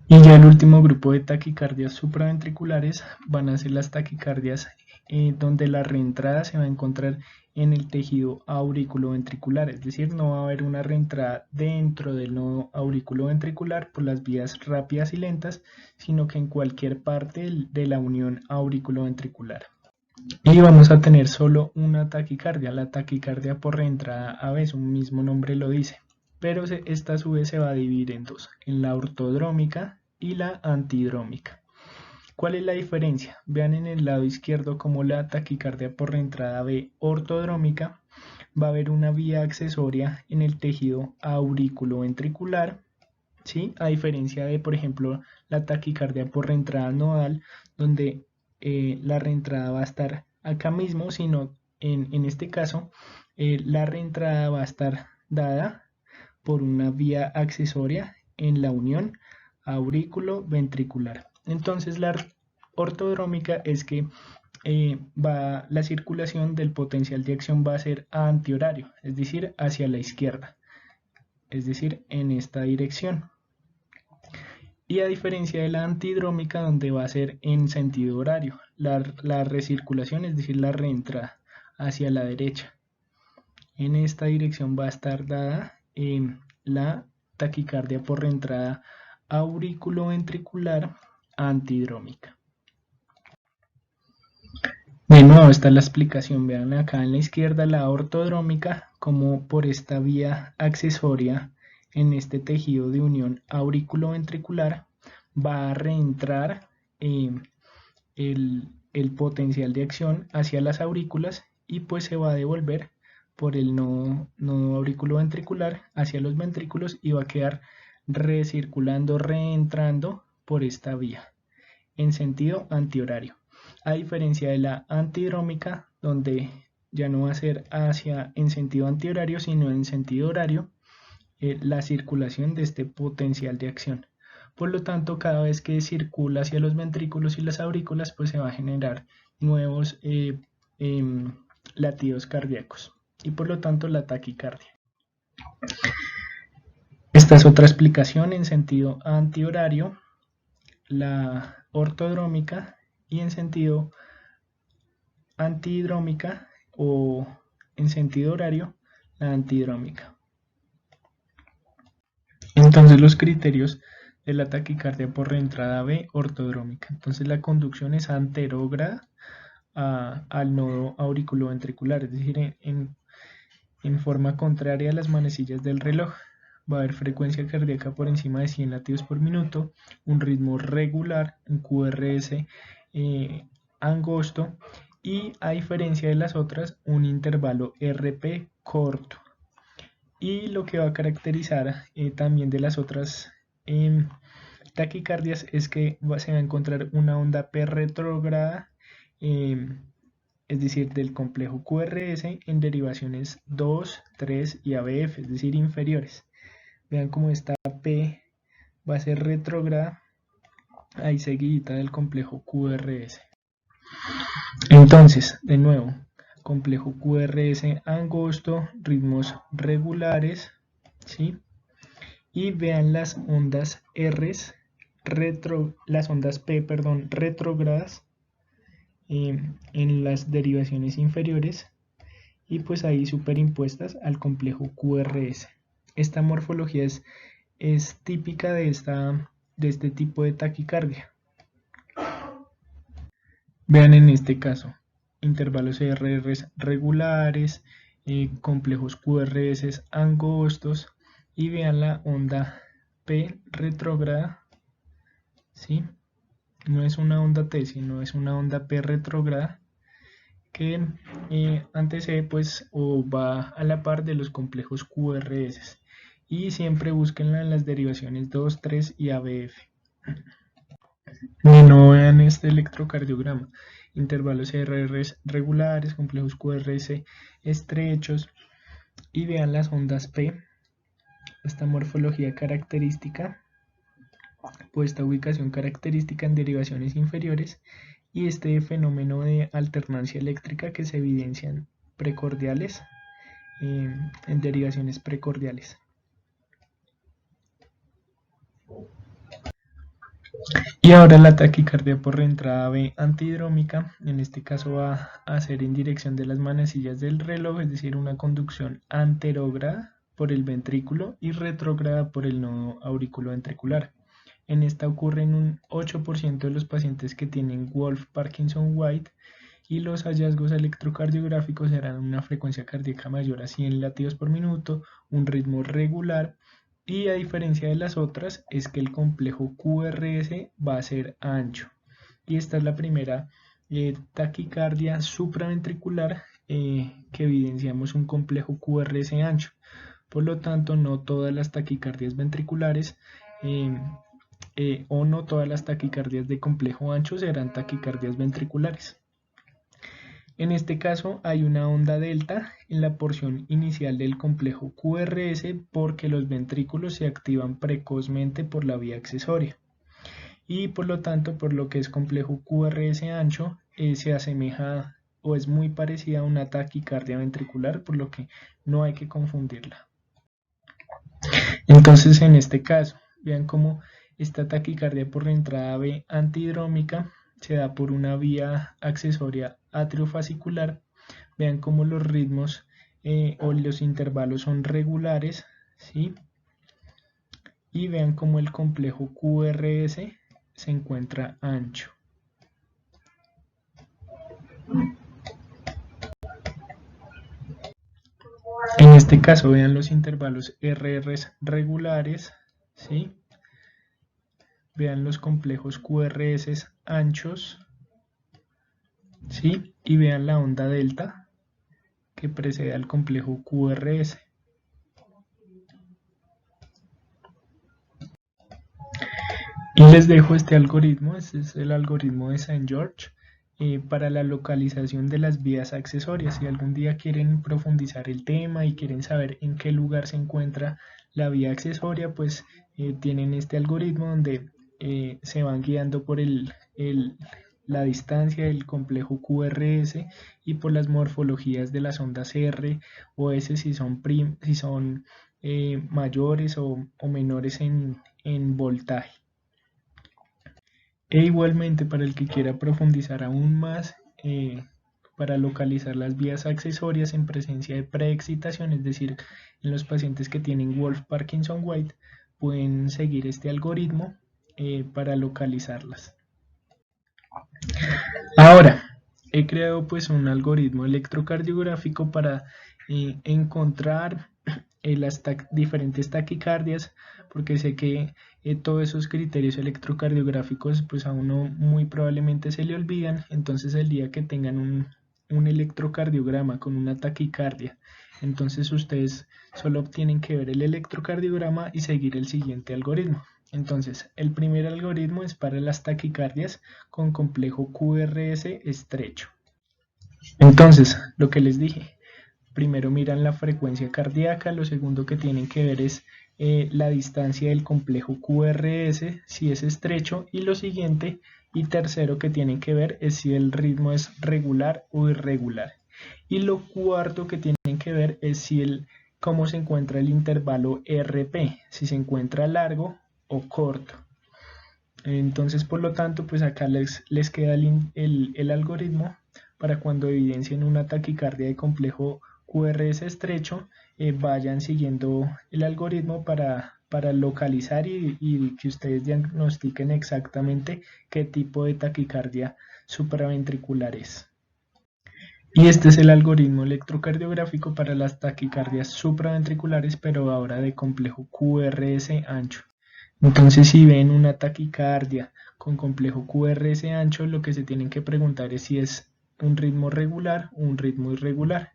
Y ya el último grupo de taquicardias supraventriculares van a ser las taquicardias donde la reentrada se va a encontrar en el tejido auriculoventricular, es decir, no va a haber una reentrada dentro del nodo auriculoventricular por las vías rápidas y lentas, sino que en cualquier parte de la unión auriculoventricular. Y vamos a tener solo una taquicardia, la taquicardia por reentrada AB, un mismo nombre lo dice, pero esta a su vez se va a dividir en dos, en la ortodrómica y la antidrómica. ¿Cuál es la diferencia? Vean en el lado izquierdo como la taquicardia por reentrada B ortodrómica va a haber una vía accesoria en el tejido auriculoventricular, ¿sí? A diferencia de, por ejemplo, la taquicardia por reentrada nodal, donde la reentrada va a estar acá mismo, sino en este caso la reentrada va a estar dada por una vía accesoria en la unión aurículo-ventricular. Entonces la ortodrómica es que la circulación del potencial de acción va a ser antihorario, es decir, hacia la izquierda, es decir, en esta dirección. Y a diferencia de la antidrómica, donde va a ser en sentido horario, la recirculación, es decir, la reentrada hacia la derecha. En esta dirección va a estar dada la taquicardia por reentrada auriculoventricular antidrómica. De nuevo está la explicación, vean acá en la izquierda la ortodrómica, como por esta vía accesoria en este tejido de unión auriculoventricular va a reentrar el potencial de acción hacia las aurículas y pues se va a devolver por el nodo auriculoventricular hacia los ventrículos y va a quedar recirculando, reentrando por esta vía en sentido antihorario. A diferencia de la antidrómica, donde ya no va a ser en sentido antihorario, sino en sentido horario, la circulación de este potencial de acción. Por lo tanto, cada vez que circula hacia los ventrículos y las aurículas, pues se va a generar nuevos latidos cardíacos y por lo tanto la taquicardia. Esta es otra explicación en sentido antihorario, la ortodrómica, y en sentido antidrómica o en sentido horario, la antidrómica. Entonces los criterios de la taquicardia por reentrada B ortodrómica. Entonces la conducción es anterógrada, al nodo auriculoventricular, es decir, en forma contraria a las manecillas del reloj. Va a haber frecuencia cardíaca por encima de 100 latidos por minuto, un ritmo regular, un QRS angosto y, a diferencia de las otras, un intervalo RP corto. Y lo que va a caracterizar también de las otras taquicardias es que se va a encontrar una onda P retrógrada, es decir, del complejo QRS en derivaciones 2, 3 y ABF, es decir, inferiores. Vean cómo esta P va a ser retrógrada ahí seguidita del complejo QRS. Entonces, de nuevo, complejo QRS angosto, ritmos regulares, ¿sí? Y vean las ondas Rs, las ondas P, perdón, retrógradas en las derivaciones inferiores y pues ahí superimpuestas al complejo QRS. Esta morfología es típica de este tipo de taquicardia. Vean en este caso, intervalos RRs regulares, complejos QRS angostos y vean la onda P retrógrada, ¿sí? No es una onda T, sino es una onda P retrógrada que antecede pues o va a la par de los complejos QRS y siempre búsquenla en las derivaciones 2, 3 y ABF. Y no vean este electrocardiograma, intervalos RRs regulares, complejos QRS estrechos y vean las ondas P, esta morfología característica, pues esta ubicación característica en derivaciones inferiores y este fenómeno de alternancia eléctrica que se evidencian precordiales en derivaciones precordiales. Y ahora la taquicardia por reentrada B antidrómica, en este caso va a ser en dirección de las manecillas del reloj, es decir, una conducción anterógrada por el ventrículo y retrógrada por el nodo auriculoventricular. En esta ocurre en un 8% de los pacientes que tienen Wolff-Parkinson-White y los hallazgos electrocardiográficos serán una frecuencia cardíaca mayor a 100 latidos por minuto, un ritmo regular y, a diferencia de las otras, es que el complejo QRS va a ser ancho. Y esta es la primera taquicardia supraventricular que evidenciamos un complejo QRS ancho. Por lo tanto, no todas las taquicardias ventriculares o no todas las taquicardias de complejo ancho serán taquicardias ventriculares. En este caso hay una onda delta en la porción inicial del complejo QRS porque los ventrículos se activan precozmente por la vía accesoria y por lo tanto, por lo que es complejo QRS ancho, se asemeja o es muy parecida a una taquicardia ventricular, por lo que no hay que confundirla. Entonces, en este caso, vean cómo esta taquicardia por reentrada B antidrómica se da por una vía accesoria atriofascicular. Vean cómo los ritmos o los intervalos son regulares, ¿sí? Y vean cómo el complejo QRS se encuentra ancho. En este caso, vean los intervalos RRs regulares, ¿sí? Vean los complejos QRS anchos, ¿sí? Y vean la onda delta que precede al complejo QRS. Y les dejo este algoritmo, este es el algoritmo de St. George para la localización de las vías accesorias. Si algún día quieren profundizar el tema y quieren saber en qué lugar se encuentra la vía accesoria, pues tienen este algoritmo donde se van guiando por la distancia del complejo QRS y por las morfologías de las ondas R o S si son mayores o menores en voltaje. E igualmente, para el que quiera profundizar aún más, para localizar las vías accesorias en presencia de preexcitación, es decir, en los pacientes que tienen Wolff-Parkinson-White, pueden seguir este algoritmo para localizarlas. Ahora, he creado pues un algoritmo electrocardiográfico para encontrar las diferentes taquicardias, porque sé que todos esos criterios electrocardiográficos pues a uno muy probablemente se le olvidan. Entonces el día que tengan un electrocardiograma con una taquicardia, entonces ustedes solo tienen que ver el electrocardiograma y seguir el siguiente algoritmo. Entonces, el primer algoritmo es para las taquicardias con complejo QRS estrecho. Entonces, lo que les dije, primero miran la frecuencia cardíaca, lo segundo que tienen que ver es la distancia del complejo QRS, si es estrecho, y lo siguiente y tercero que tienen que ver es si el ritmo es regular o irregular. Y lo cuarto que tienen que ver es si cómo se encuentra el intervalo RP, si se encuentra largo o corto. Entonces, por lo tanto, pues acá les queda el algoritmo para cuando evidencien una taquicardia de complejo QRS estrecho, vayan siguiendo el algoritmo para localizar y que ustedes diagnostiquen exactamente qué tipo de taquicardia supraventricular es. Y este es el algoritmo electrocardiográfico para las taquicardias supraventriculares, pero ahora de complejo QRS ancho. Entonces, si ven una taquicardia con complejo QRS ancho, lo que se tienen que preguntar es si es un ritmo regular o un ritmo irregular.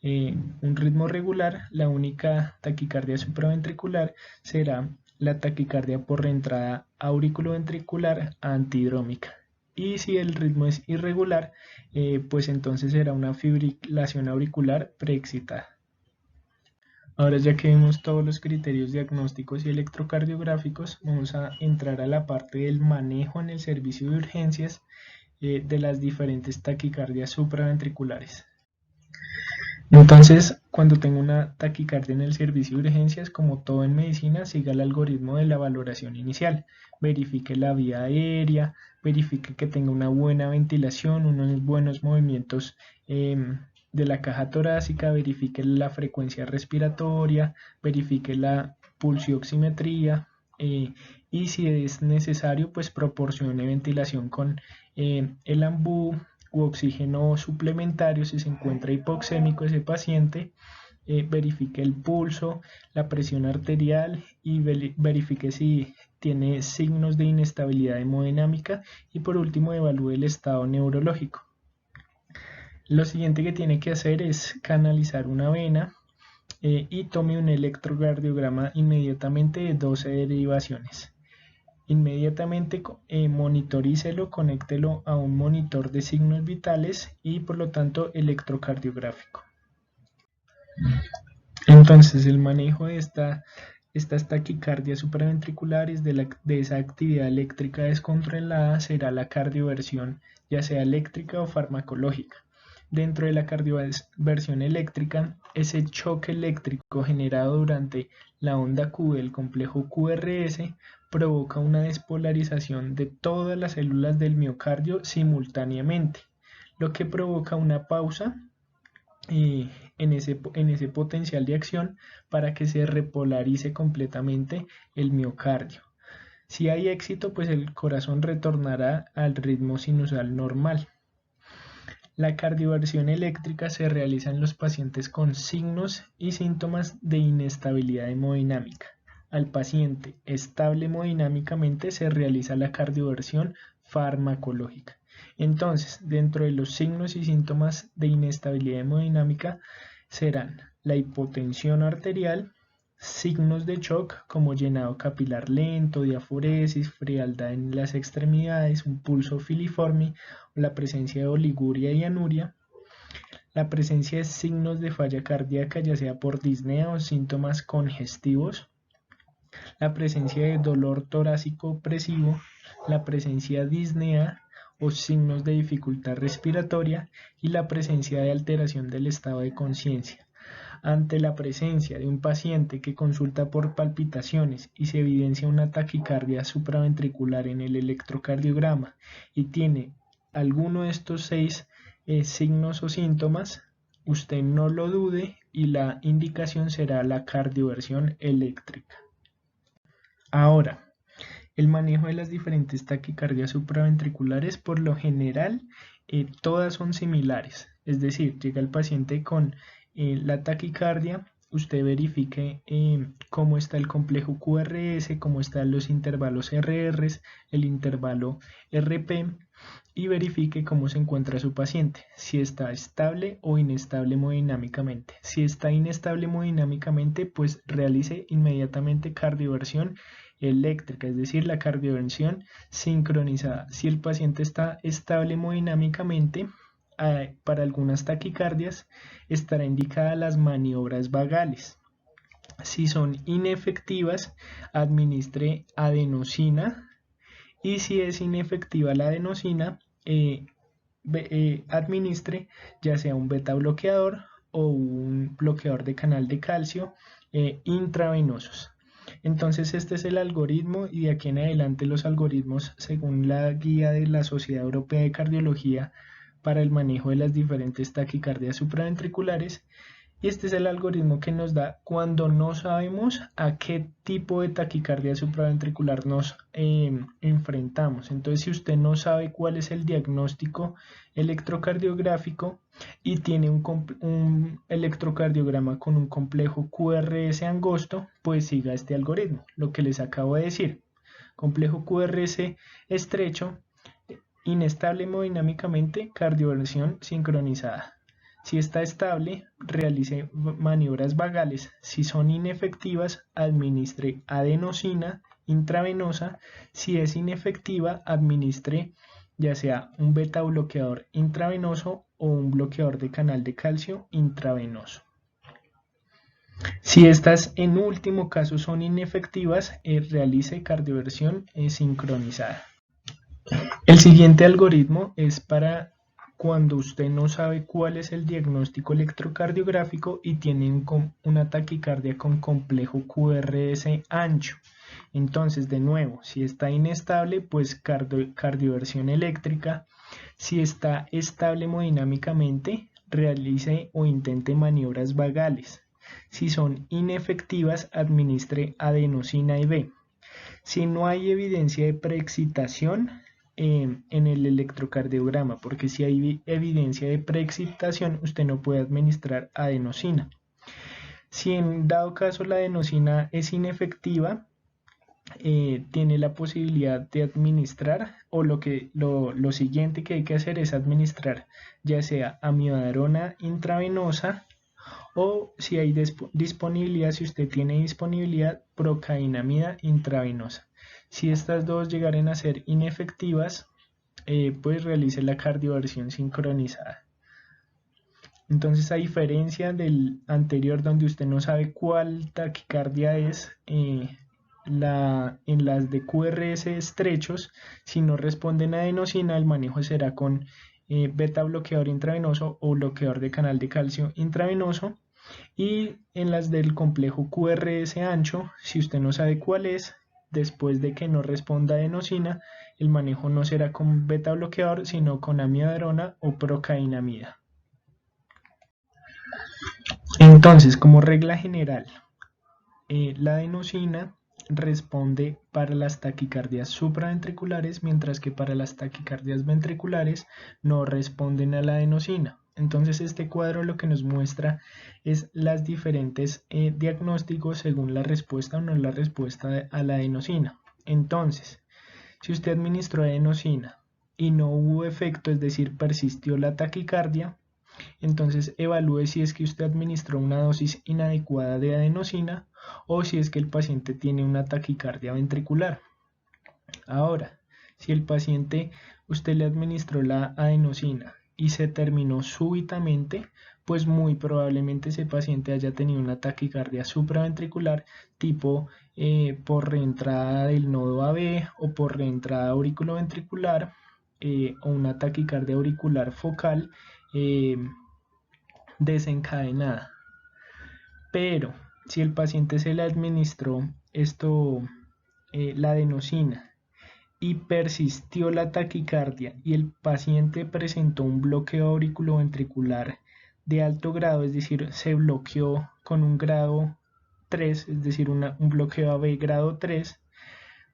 Un ritmo regular, la única taquicardia supraventricular será la taquicardia por reentrada auriculoventricular antidrómica. Y si el ritmo es irregular, pues entonces será una fibrilación auricular preexcitada. Ahora ya que vimos todos los criterios diagnósticos y electrocardiográficos, vamos a entrar a la parte del manejo en el servicio de urgencias de las diferentes taquicardias supraventriculares. Entonces, cuando tengo una taquicardia en el servicio de urgencias, como todo en medicina, siga el algoritmo de la valoración inicial. Verifique la vía aérea, verifique que tenga una buena ventilación, unos buenos movimientos de la caja torácica, verifique la frecuencia respiratoria, verifique la pulsioximetría y si es necesario, pues proporcione ventilación con el AMBU u oxígeno suplementario si se encuentra hipoxémico ese paciente. Verifique el pulso, la presión arterial y verifique si tiene signos de inestabilidad hemodinámica y por último evalúe el estado neurológico. Lo siguiente que tiene que hacer es canalizar una vena y tome un electrocardiograma inmediatamente de 12 derivaciones. Inmediatamente monitorícelo, conéctelo a un monitor de signos vitales y por lo tanto electrocardiográfico. Entonces el manejo de estas taquicardias supraventriculares de esa actividad eléctrica descontrolada será la cardioversión, ya sea eléctrica o farmacológica. Dentro de la cardioversión eléctrica, ese choque eléctrico generado durante la onda Q del complejo QRS provoca una despolarización de todas las células del miocardio simultáneamente, lo que provoca una pausa en ese potencial de acción para que se repolarice completamente el miocardio. Si hay éxito, pues el corazón retornará al ritmo sinusal normal. La cardioversión eléctrica se realiza en los pacientes con signos y síntomas de inestabilidad hemodinámica. Al paciente estable hemodinámicamente se realiza la cardioversión farmacológica. Entonces, dentro de los signos y síntomas de inestabilidad hemodinámica serán la hipotensión arterial, signos de shock como llenado capilar lento, diaforesis, frialdad en las extremidades, un pulso filiforme, la presencia de oliguria y anuria, la presencia de signos de falla cardíaca, ya sea por disnea o síntomas congestivos, la presencia de dolor torácico opresivo, la presencia de disnea o signos de dificultad respiratoria y la presencia de alteración del estado de conciencia. Ante la presencia de un paciente que consulta por palpitaciones y se evidencia una taquicardia supraventricular en el electrocardiograma y tiene alguno de estos 6 signos o síntomas, usted no lo dude y la indicación será la cardioversión eléctrica. Ahora, el manejo de las diferentes taquicardias supraventriculares por lo general todas son similares, es decir, llega el paciente con la taquicardia, usted verifique cómo está el complejo QRS, cómo están los intervalos RR, el intervalo RP y verifique cómo se encuentra su paciente, si está estable o inestable hemodinámicamente. Si está inestable hemodinámicamente, pues realice inmediatamente cardioversión eléctrica, es decir, la cardioversión sincronizada. Si el paciente está estable hemodinámicamente, para algunas taquicardias estará indicada las maniobras vagales. Si son inefectivas, administre adenosina, y si es inefectiva la adenosina, administre ya sea un beta bloqueador o un bloqueador de canal de calcio intravenosos. Entonces este es el algoritmo y de aquí en adelante los algoritmos según la guía de la Sociedad Europea de Cardiología para el manejo de las diferentes taquicardias supraventriculares. Y este es el algoritmo que nos da cuando no sabemos a qué tipo de taquicardia supraventricular nos enfrentamos. Entonces, si usted no sabe cuál es el diagnóstico electrocardiográfico y tiene un electrocardiograma con un complejo QRS angosto, pues siga este algoritmo, lo que les acabo de decir. Complejo QRS estrecho, inestable hemodinámicamente, cardioversión sincronizada. Si está estable, realice maniobras vagales. Si son inefectivas, administre adenosina intravenosa. Si es inefectiva, administre ya sea un beta bloqueador intravenoso o un bloqueador de canal de calcio intravenoso. Si estas en último caso son inefectivas, realice cardioversión sincronizada. El siguiente algoritmo es para cuando usted no sabe cuál es el diagnóstico electrocardiográfico y tiene una taquicardia con complejo QRS ancho. Entonces, de nuevo, si está inestable, pues cardioversión eléctrica. Si está estable hemodinámicamente, realice o intente maniobras vagales. Si son inefectivas, administre adenosina IV. Si no hay evidencia de preexcitación en el electrocardiograma, porque si hay evidencia de preexcitación, usted no puede administrar adenosina. Si en dado caso la adenosina es inefectiva, tiene la posibilidad de administrar, o lo siguiente que hay que hacer es administrar ya sea amiodarona intravenosa, o si hay disponibilidad, si usted tiene disponibilidad, procainamida intravenosa. Si estas dos llegaren a ser inefectivas, pues realice la cardioversión sincronizada. Entonces, a diferencia del anterior donde usted no sabe cuál taquicardia es, en las de QRS estrechos, si no responden a adenosina, el manejo será con beta bloqueador intravenoso o bloqueador de canal de calcio intravenoso. Y en las del complejo QRS ancho, si usted no sabe cuál es, después de que no responda a adenosina, el manejo no será con beta bloqueador, sino con amiodarona o procainamida. Entonces, como regla general, la adenosina responde para las taquicardias supraventriculares, mientras que para las taquicardias ventriculares no responden a la adenosina. Entonces este cuadro lo que nos muestra es las diferentes diagnósticos según la respuesta o no la respuesta a la adenosina. Entonces, si usted administró adenosina y no hubo efecto, es decir, persistió la taquicardia, entonces evalúe si es que usted administró una dosis inadecuada de adenosina o si es que el paciente tiene una taquicardia ventricular. Ahora, si el paciente usted le administró la adenosina y se terminó súbitamente, pues muy probablemente ese paciente haya tenido una taquicardia supraventricular tipo por reentrada del nodo AB o por reentrada auriculoventricular o una taquicardia auricular focal desencadenada. Pero si el paciente se le administró la adenosina y persistió la taquicardia y el paciente presentó un bloqueo auriculoventricular de alto grado, es decir, se bloqueó con un grado 3, es decir, un bloqueo AB grado 3,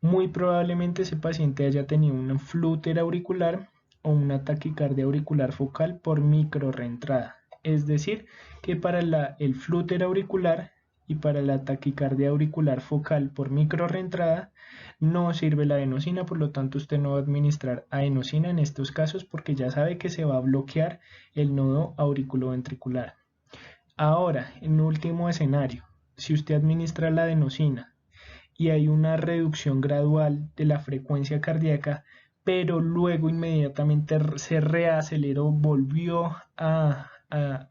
muy probablemente ese paciente haya tenido un flúter auricular o una taquicardia auricular focal por microrreentrada. Es decir, que para el flúter auricular y para la taquicardia auricular focal por microrreentrada no sirve la adenosina, por lo tanto usted no va a administrar adenosina en estos casos porque ya sabe que se va a bloquear el nodo auriculoventricular. Ahora, en último escenario, si usted administra la adenosina y hay una reducción gradual de la frecuencia cardíaca, pero luego inmediatamente se reaceleró, volvió a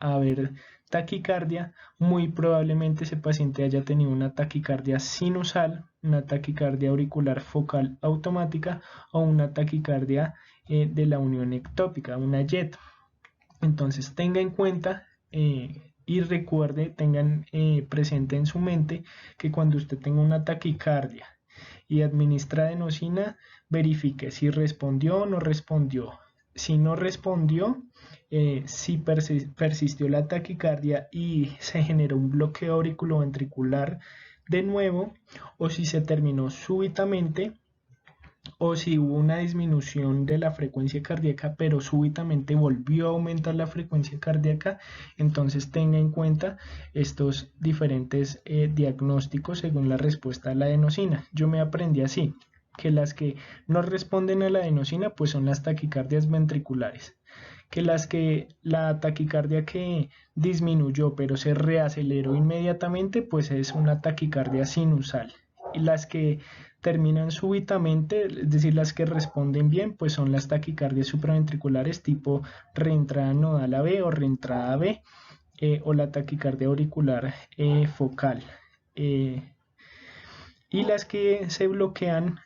haber taquicardia, muy probablemente ese paciente haya tenido una taquicardia sinusal, una taquicardia auricular focal automática o una taquicardia de la unión ectópica, una JET. Entonces tenga en cuenta y recuerde, tengan presente en su mente que cuando usted tenga una taquicardia y administra adenosina, verifique si respondió o no respondió. Si no respondió, si persistió la taquicardia y se generó un bloqueo auriculoventricular de nuevo, o si se terminó súbitamente, o si hubo una disminución de la frecuencia cardíaca pero súbitamente volvió a aumentar la frecuencia cardíaca, entonces tenga en cuenta estos diferentes diagnósticos según la respuesta a la adenosina. Yo me aprendí así, que las que no responden a la adenosina pues son las taquicardias ventriculares, que la taquicardia que disminuyó pero se reaceleró inmediatamente pues es una taquicardia sinusal, y las que terminan súbitamente, es decir, las que responden bien, pues son las taquicardias supraventriculares tipo reentrada nodal AB o reentrada B, o la taquicardia auricular focal. Y las que se bloquean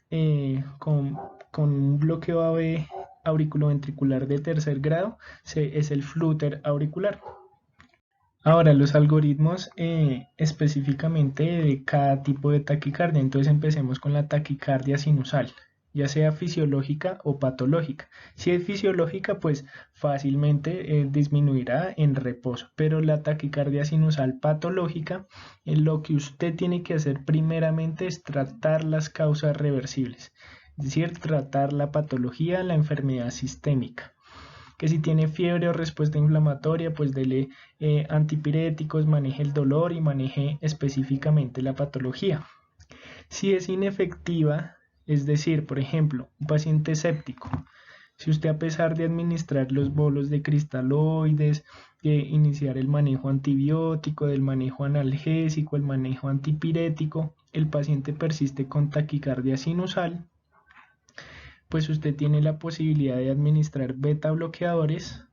con un bloqueo AB auriculoventricular de tercer grado es el flúter auricular. Ahora, los algoritmos específicamente de cada tipo de taquicardia. Entonces empecemos con la taquicardia sinusal, ya sea fisiológica o patológica. Si es fisiológica, pues fácilmente disminuirá en reposo, pero la taquicardia sinusal patológica, lo que usted tiene que hacer primeramente es tratar las causas reversibles, es decir, tratar la patología, la enfermedad sistémica. Que si tiene fiebre o respuesta inflamatoria, pues dele antipiréticos, maneje el dolor y maneje específicamente la patología. Si es inefectiva, es decir, por ejemplo, un paciente séptico, si usted a pesar de administrar los bolos de cristaloides, de iniciar el manejo antibiótico, del manejo analgésico, el manejo antipirético, el paciente persiste con taquicardia sinusal, pues usted tiene la posibilidad de administrar beta bloqueadores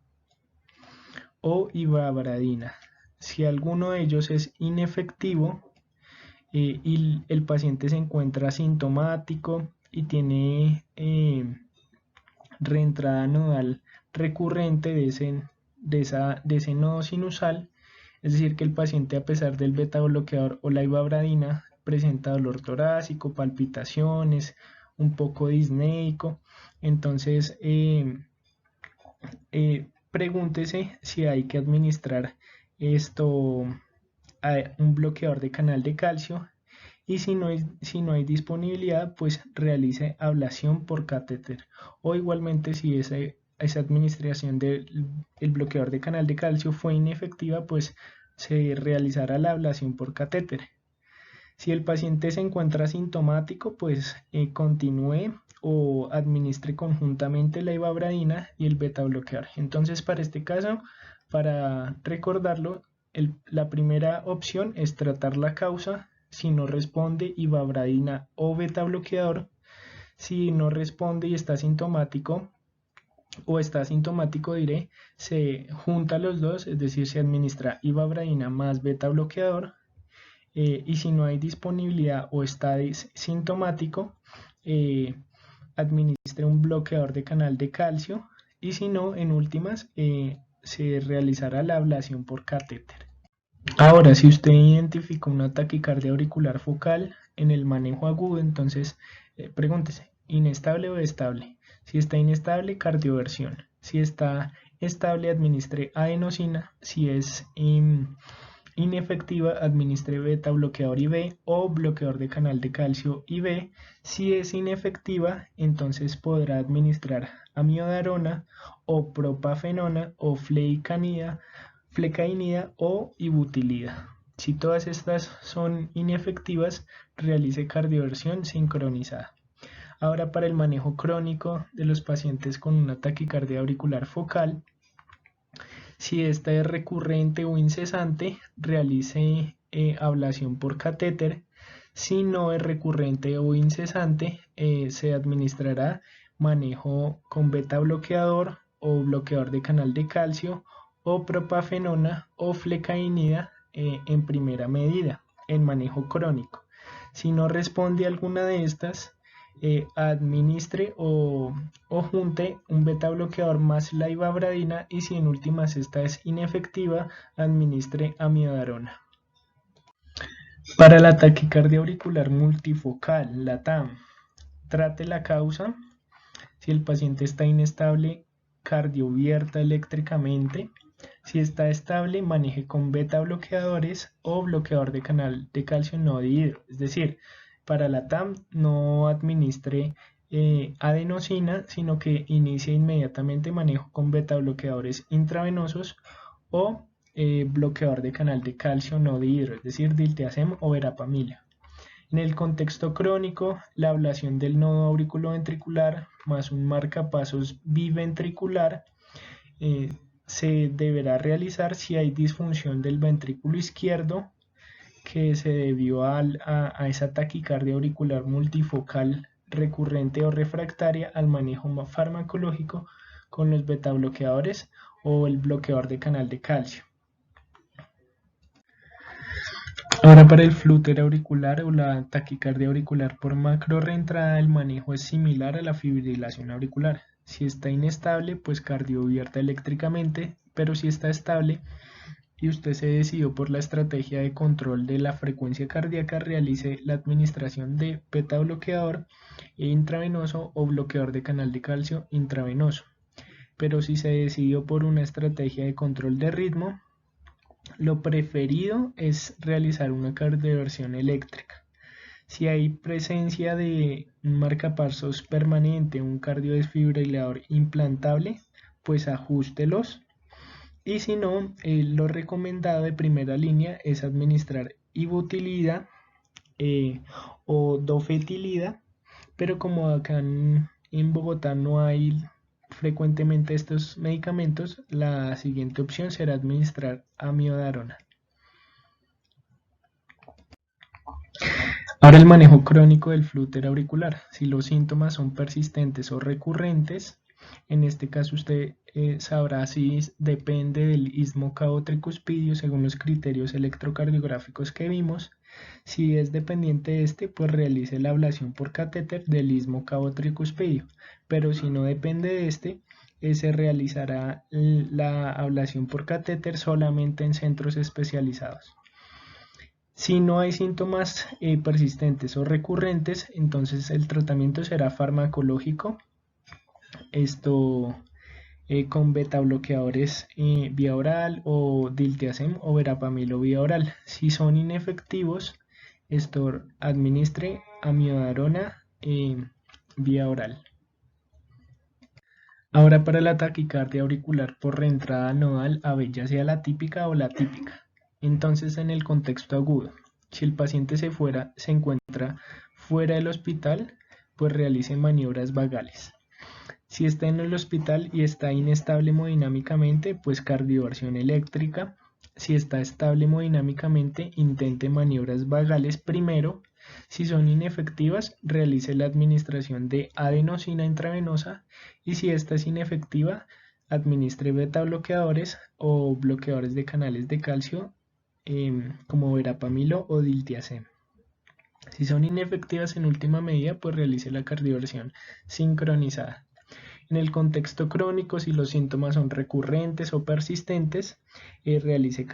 o ivabradina. Si alguno de ellos es inefectivo y el paciente se encuentra asintomático y tiene reentrada nodal recurrente de ese nodo sinusal, es decir, que el paciente a pesar del beta bloqueador o la ivabradina presenta dolor torácico, palpitaciones, un poco disneico, entonces pregúntese si hay que administrar un bloqueador de canal de calcio, y si no hay disponibilidad, pues realice ablación por catéter, o igualmente si esa administración del bloqueador de canal de calcio fue inefectiva, pues se realizará la ablación por catéter. Si el paciente se encuentra asintomático, pues continúe o administre conjuntamente la ivabradina y el beta bloqueador. Entonces, para este caso, para recordarlo, la primera opción es tratar la causa. Si no responde, ivabradina o beta bloqueador. Si no responde y está asintomático, diré, se junta los dos, es decir, se administra ivabradina más beta bloqueador. Y si no hay disponibilidad o está sintomático, administre un bloqueador de canal de calcio, y si no, en últimas, se realizará la ablación por catéter. Ahora, si usted identifica una taquicardia auricular focal en el manejo agudo, entonces pregúntese, ¿inestable o estable? Si está inestable, cardioversión. Si está estable, administre adenosina. Si es inefectiva, administre beta bloqueador IV o bloqueador de canal de calcio IV. Si es inefectiva, entonces podrá administrar amiodarona o propafenona o flecainida o ibutilida. Si todas estas son inefectivas, realice cardioversión sincronizada. Ahora, para el manejo crónico de los pacientes con una taquicardia auricular focal, si esta es recurrente o incesante, realice ablación por catéter. Si no es recurrente o incesante, se administrará manejo con beta bloqueador o bloqueador de canal de calcio o propafenona o flecainida en primera medida en manejo crónico. Si no responde a alguna de estas, administre o junte un beta bloqueador más la ivabradina, y si en últimas esta es inefectiva, administre amiodarona. Para la taquicardia auricular multifocal, la TAM, trate la causa. Si el paciente está inestable, cardiovierta eléctricamente. Si está estable, maneje con beta bloqueadores o bloqueador de canal de calcio no dihidro. Es decir, para la TAM no administre adenosina, sino que inicie inmediatamente manejo con beta bloqueadores intravenosos o bloqueador de canal de calcio no dihidro, es decir, diltiazem o verapamil. En el contexto crónico, la ablación del nodo auriculoventricular más un marcapasos biventricular se deberá realizar si hay disfunción del ventrículo izquierdo que se debió a esa taquicardia auricular multifocal recurrente o refractaria al manejo farmacológico con los beta bloqueadores o el bloqueador de canal de calcio. Ahora, para el flúter auricular o la taquicardia auricular por macrorreentrada, el manejo es similar a la fibrilación auricular. Si está inestable, pues cardiovierta eléctricamente, pero si está estable y usted se decidió por la estrategia de control de la frecuencia cardíaca, realice la administración de beta bloqueador intravenoso o bloqueador de canal de calcio intravenoso. Pero si se decidió por una estrategia de control de ritmo, lo preferido es realizar una cardioversión eléctrica. Si hay presencia de un marcapasos permanente, un cardiodesfibrilador implantable, pues ajustelos. Y si no, lo recomendado de primera línea es administrar ibutilida o dofetilida, pero como acá en Bogotá no hay frecuentemente estos medicamentos, la siguiente opción será administrar amiodarona. Ahora, el manejo crónico del flúter auricular. Si los síntomas son persistentes o recurrentes, en este caso usted sabrá si depende del istmo cavo-tricuspidio según los criterios electrocardiográficos que vimos. Si es dependiente de este, pues realice la ablación por catéter del istmo cavo-tricuspidio. Pero si no depende de este, se realizará la ablación por catéter solamente en centros especializados. Si no hay síntomas persistentes o recurrentes, entonces el tratamiento será farmacológico. Esto con beta bloqueadores vía oral o diltiazem o verapamil vía oral. Si son inefectivos, esto administre amiodarona vía oral. Ahora, para la taquicardia auricular por reentrada nodal, ya sea la típica o la típica. Entonces, en el contexto agudo, si el paciente se encuentra fuera del hospital, pues realice maniobras vagales. Si está en el hospital y está inestable hemodinámicamente, pues cardioversión eléctrica. Si está estable hemodinámicamente, intente maniobras vagales primero. Si son inefectivas, realice la administración de adenosina intravenosa, y si esta es inefectiva, administre beta bloqueadores o bloqueadores de canales de calcio como verapamilo o diltiazem. Si son inefectivas en última medida, pues realice la cardioversión sincronizada. En el contexto crónico, si los síntomas son recurrentes o persistentes, realice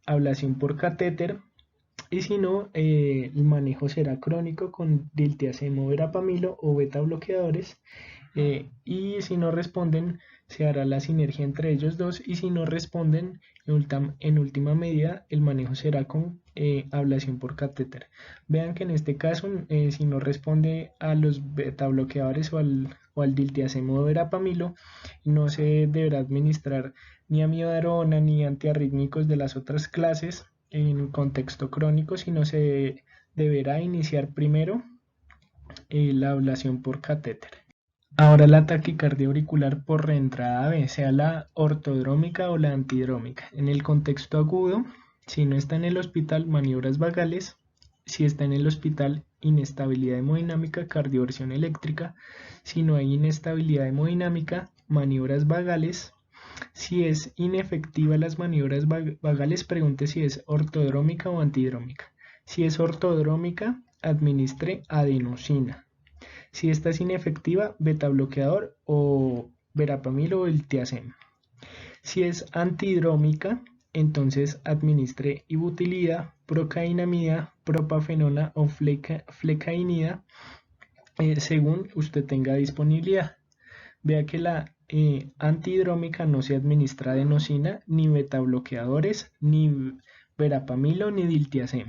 ablación por catéter. Y si no, el manejo será crónico con diltiazem o verapamilo o beta bloqueadores. y si no responden se hará la sinergia entre ellos dos, y si no responden en última medida el manejo será con ablación por catéter. Vean que en este caso si no responde a los beta bloqueadores o al diltiazem o verapamilo, no se deberá administrar ni amiodarona ni antiarrítmicos de las otras clases en contexto crónico, sino se deberá iniciar primero la ablación por catéter. Ahora la taquicardia auricular por reentrada B, sea la ortodrómica o la antidrómica. En el contexto agudo, si no está en el hospital, maniobras vagales. Si está en el hospital, inestabilidad hemodinámica, cardioversión eléctrica. Si no hay inestabilidad hemodinámica, maniobras vagales. Si es inefectiva las maniobras vagales, pregunte si es ortodrómica o antidrómica. Si es ortodrómica, administre adenosina. Si esta es inefectiva, beta bloqueador o verapamil o diltiazem. Si es antidrómica, entonces administre ibutilida, procainamida, propafenona o flecainida según usted tenga disponibilidad. Vea que la antidrómica no se administra adenosina, ni beta bloqueadores, ni verapamilo, ni diltiazem.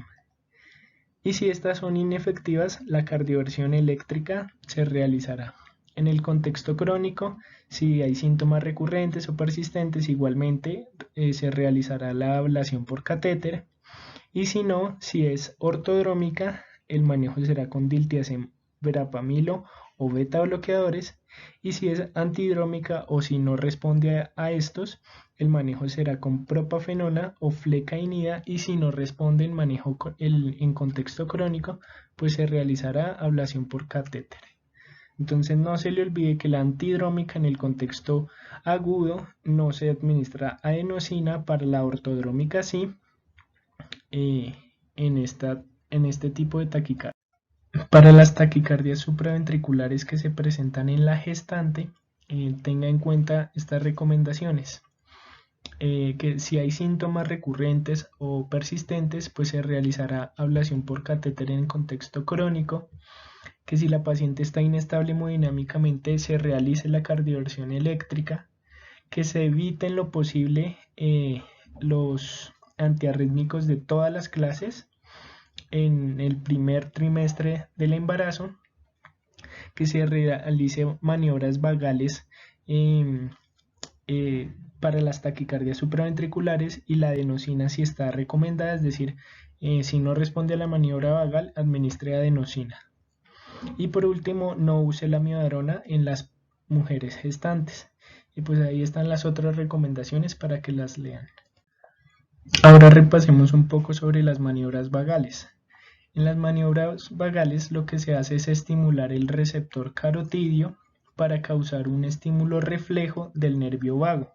Y si estas son inefectivas, la cardioversión eléctrica se realizará. En el contexto crónico, si hay síntomas recurrentes o persistentes, igualmente se realizará la ablación por catéter. Y si no, si es ortodrómica, el manejo será con diltiazem, verapamilo o beta bloqueadores. Y si es antidrómica o si no responde a estos, el manejo será con propafenona o flecainida, y si no responde el manejo en contexto crónico, pues se realizará ablación por catéter. Entonces no se le olvide que la antidrómica en el contexto agudo no se administra adenosina, para la ortodrómica sí, en este tipo de taquicardia. Para las taquicardias supraventriculares que se presentan en la gestante, tenga en cuenta estas recomendaciones. Que si hay síntomas recurrentes o persistentes, pues se realizará ablación por catéter en contexto crónico. Que si la paciente está inestable hemodinámicamente, se realice la cardioversión eléctrica. Que se evite en lo posible los antiarrítmicos de todas las clases en el primer trimestre del embarazo. Que se realice maniobras vagales para las taquicardias supraventriculares, y la adenosina si está recomendada, es decir, si no responde a la maniobra vagal, administre adenosina. Y por último, no use la amiodarona en las mujeres gestantes. Y pues ahí están las otras recomendaciones para que las lean. Ahora repasemos un poco sobre las maniobras vagales. En las maniobras vagales lo que se hace es estimular el receptor carotidio para causar un estímulo reflejo del nervio vago,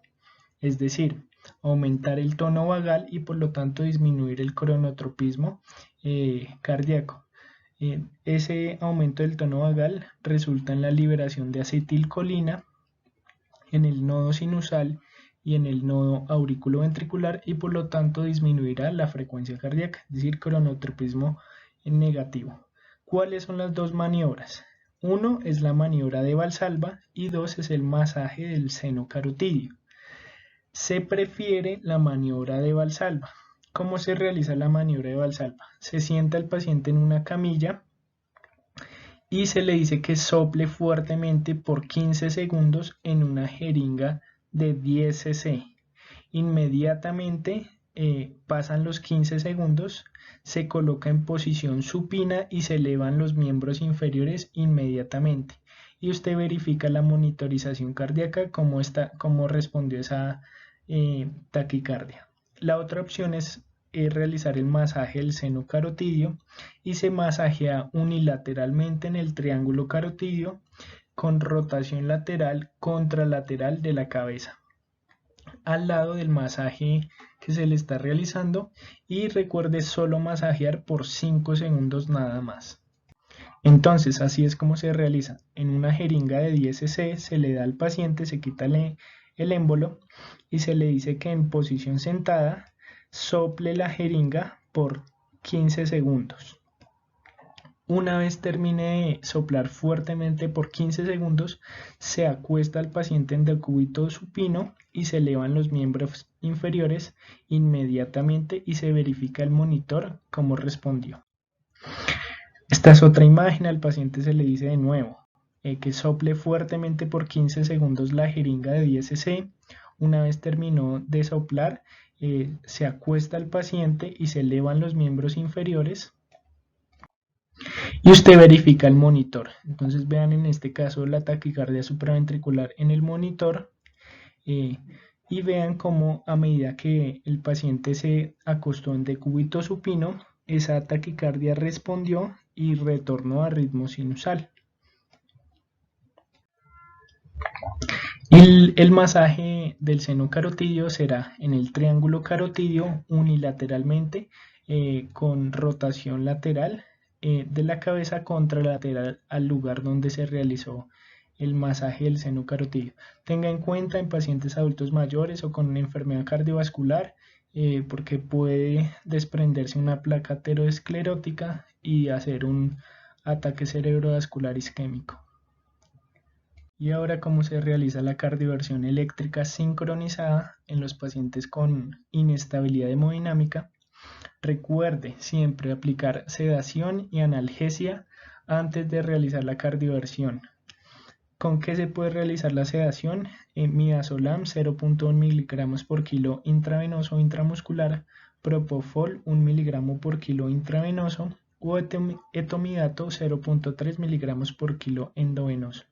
es decir, aumentar el tono vagal y por lo tanto disminuir el cronotropismo cardíaco. Ese aumento del tono vagal resulta en la liberación de acetilcolina en el nodo sinusal y en el nodo auriculoventricular, y por lo tanto disminuirá la frecuencia cardíaca, es decir, cronotropismo negativo. ¿Cuáles son las dos maniobras? Uno es la maniobra de Valsalva y dos es el masaje del seno carotidio. Se prefiere la maniobra de Valsalva. ¿Cómo se realiza la maniobra de Valsalva? Se sienta el paciente en una camilla y se le dice que sople fuertemente por 15 segundos en una jeringa de 10 cc. Inmediatamente pasan los 15 segundos, se coloca en posición supina y se elevan los miembros inferiores inmediatamente. Y usted verifica la monitorización cardíaca, cómo respondió esa taquicardia. La otra opción es realizar el masaje del seno carotidio, y se masajea unilateralmente en el triángulo carotidio con rotación lateral contralateral de la cabeza al lado del masaje que se le está realizando, y recuerde solo masajear por 5 segundos nada más. Entonces así es como se realiza. En una jeringa de 10 cc se le da al paciente, se quita el émbolo y se le dice que en posición sentada sople la jeringa por 15 segundos. Una vez termine de soplar fuertemente por 15 segundos, se acuesta al paciente en decúbito supino y se elevan los miembros inferiores inmediatamente y se verifica el monitor cómo respondió. Esta es otra imagen, al paciente se le dice de nuevo que sople fuertemente por 15 segundos la jeringa de 10 cc. Una vez terminó de soplar, se acuesta al paciente y se elevan los miembros inferiores y usted verifica el monitor. Entonces vean en este caso la taquicardia supraventricular en el monitor y vean cómo a medida que el paciente se acostó en decúbito supino, esa taquicardia respondió y retornó a ritmo sinusal. El masaje del seno carotidio será en el triángulo carotidio unilateralmente con rotación lateral de la cabeza contralateral al lugar donde se realizó el masaje del seno carotidio. Tenga en cuenta en pacientes adultos mayores o con una enfermedad cardiovascular porque puede desprenderse una placa aterosclerótica y hacer un ataque cerebrovascular isquémico. Y ahora, cómo se realiza la cardioversión eléctrica sincronizada en los pacientes con inestabilidad hemodinámica. Recuerde siempre aplicar sedación y analgesia antes de realizar la cardioversión. ¿Con qué se puede realizar la sedación? Midazolam 0.1 mg por kilo intravenoso o intramuscular, Propofol 1 mg por kilo intravenoso o etomidato 0.3 mg por kilo endovenoso.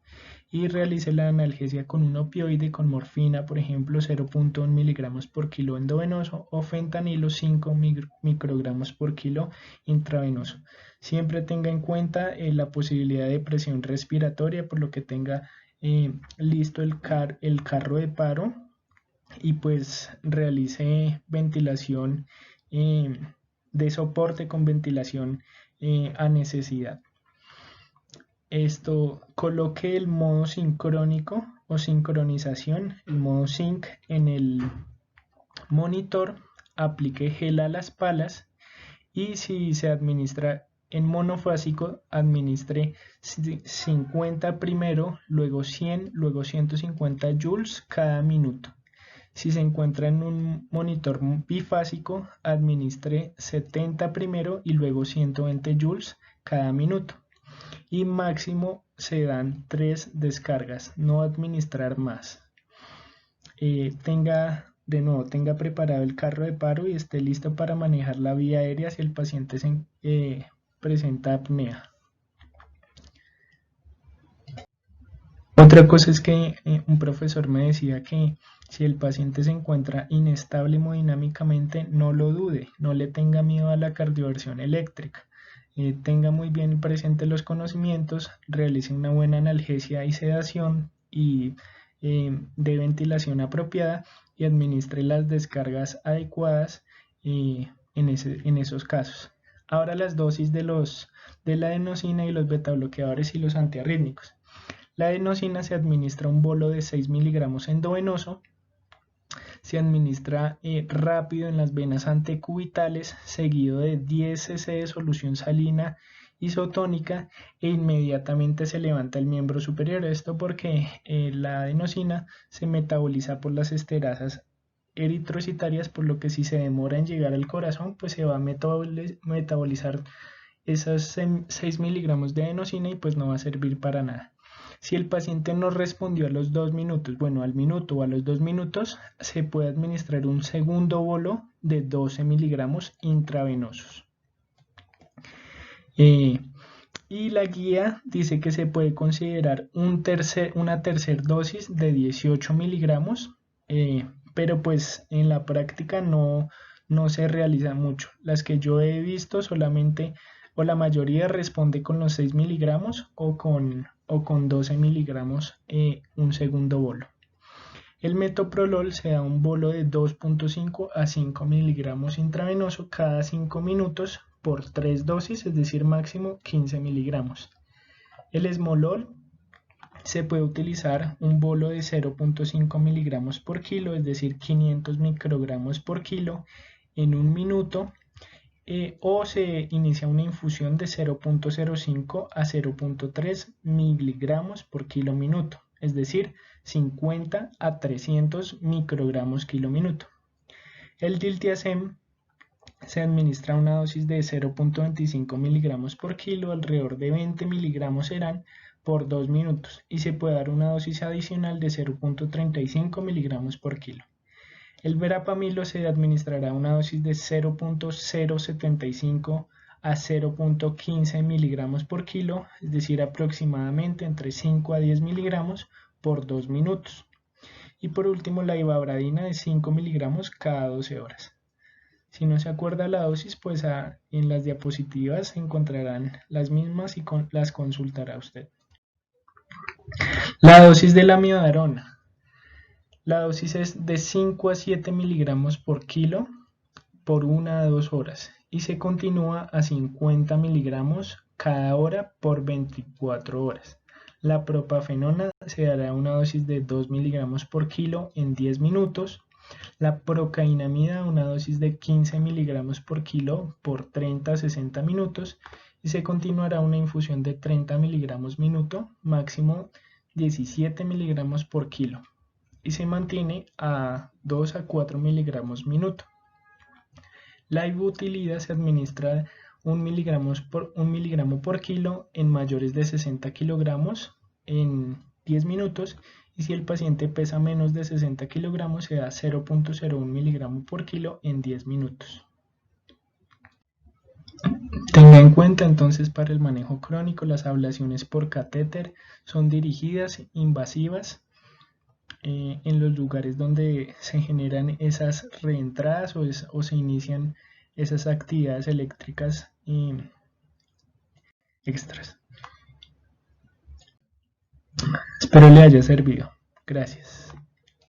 Y realice la analgesia con un opioide, con morfina, por ejemplo, 0.1 mg por kilo endovenoso o fentanilo 5 microgramos por kilo intravenoso. Siempre tenga en cuenta la posibilidad de presión respiratoria, por lo que tenga listo el carro de paro y pues realice ventilación de soporte con ventilación a necesidad. Coloque el modo sincrónico o sincronización, el modo sync en el monitor, aplique gel a las palas y si se administra en monofásico, administre 50 primero, luego 100, luego 150 joules cada minuto. Si se encuentra en un monitor bifásico, administre 70 primero y luego 120 joules cada minuto. Y máximo se dan 3 descargas, no administrar más. Tenga preparado el carro de paro y esté listo para manejar la vía aérea si el paciente presenta apnea. Otra cosa es que un profesor me decía que si el paciente se encuentra inestable hemodinámicamente, no lo dude, no le tenga miedo a la cardioversión eléctrica. Tenga muy bien presente los conocimientos, realice una buena analgesia y sedación y de ventilación apropiada y administre las descargas adecuadas en esos casos. Ahora las dosis de la adenosina y los betabloqueadores y los antiarrítmicos. La adenosina se administra un bolo de 6 miligramos endovenoso. Se administra rápido en las venas antecubitales, seguido de 10 cc de solución salina isotónica e inmediatamente se levanta el miembro superior. Esto porque la adenosina se metaboliza por las esterasas eritrocitarias, por lo que si se demora en llegar al corazón, pues se va a metabolizar esas 6 miligramos de adenosina y pues no va a servir para nada. Si el paciente no respondió a los 2 minutos, bueno, al minuto o a los 2 minutos, se puede administrar un segundo bolo de 12 miligramos intravenosos. Y la guía dice que se puede considerar una tercera dosis de 18 miligramos, pero pues en la práctica no se realiza mucho. Las que yo he visto solamente, o la mayoría responde con los 6 miligramos o con 12 miligramos un segundo bolo. El metoprolol se da un bolo de 2.5 a 5 miligramos intravenoso cada 5 minutos por 3 dosis, es decir, máximo 15 miligramos. El esmolol se puede utilizar un bolo de 0.5 miligramos por kilo, es decir, 500 microgramos por kilo en un minuto o se inicia una infusión de 0.05 a 0.3 miligramos por kilo minuto, es decir, 50 a 300 microgramos kilo minuto. El diltiazem se administra una dosis de 0.25 miligramos por kilo, alrededor de 20 miligramos serán por 2 minutos, y se puede dar una dosis adicional de 0.35 miligramos por kilo. El verapamilo se administrará una dosis de 0.075 a 0.15 miligramos por kilo, es decir, aproximadamente entre 5 a 10 miligramos por 2 minutos. Y por último, la ivabradina de 5 miligramos cada 12 horas. Si no se acuerda la dosis, pues en las diapositivas se encontrarán las mismas y las consultará usted. La dosis de la amiodarona. La dosis es de 5 a 7 miligramos por kilo por 1 a 2 horas y se continúa a 50 miligramos cada hora por 24 horas. La propafenona se dará una dosis de 2 miligramos por kilo en 10 minutos. La procainamida una dosis de 15 miligramos por kilo por 30 a 60 minutos y se continuará una infusión de 30 miligramos minuto, máximo 17 miligramos por kilo, y se mantiene a 2 a 4 miligramos minuto. La ibutilida se administra 1 miligramo por kilo en mayores de 60 kilogramos en 10 minutos, y si el paciente pesa menos de 60 kilogramos se da 0.01 miligramo por kilo en 10 minutos. Tenga en cuenta entonces, para el manejo crónico, las ablaciones por catéter son dirigidas, invasivas, en los lugares donde se generan esas reentradas o se inician esas actividades eléctricas extras. Espero le haya servido. Gracias.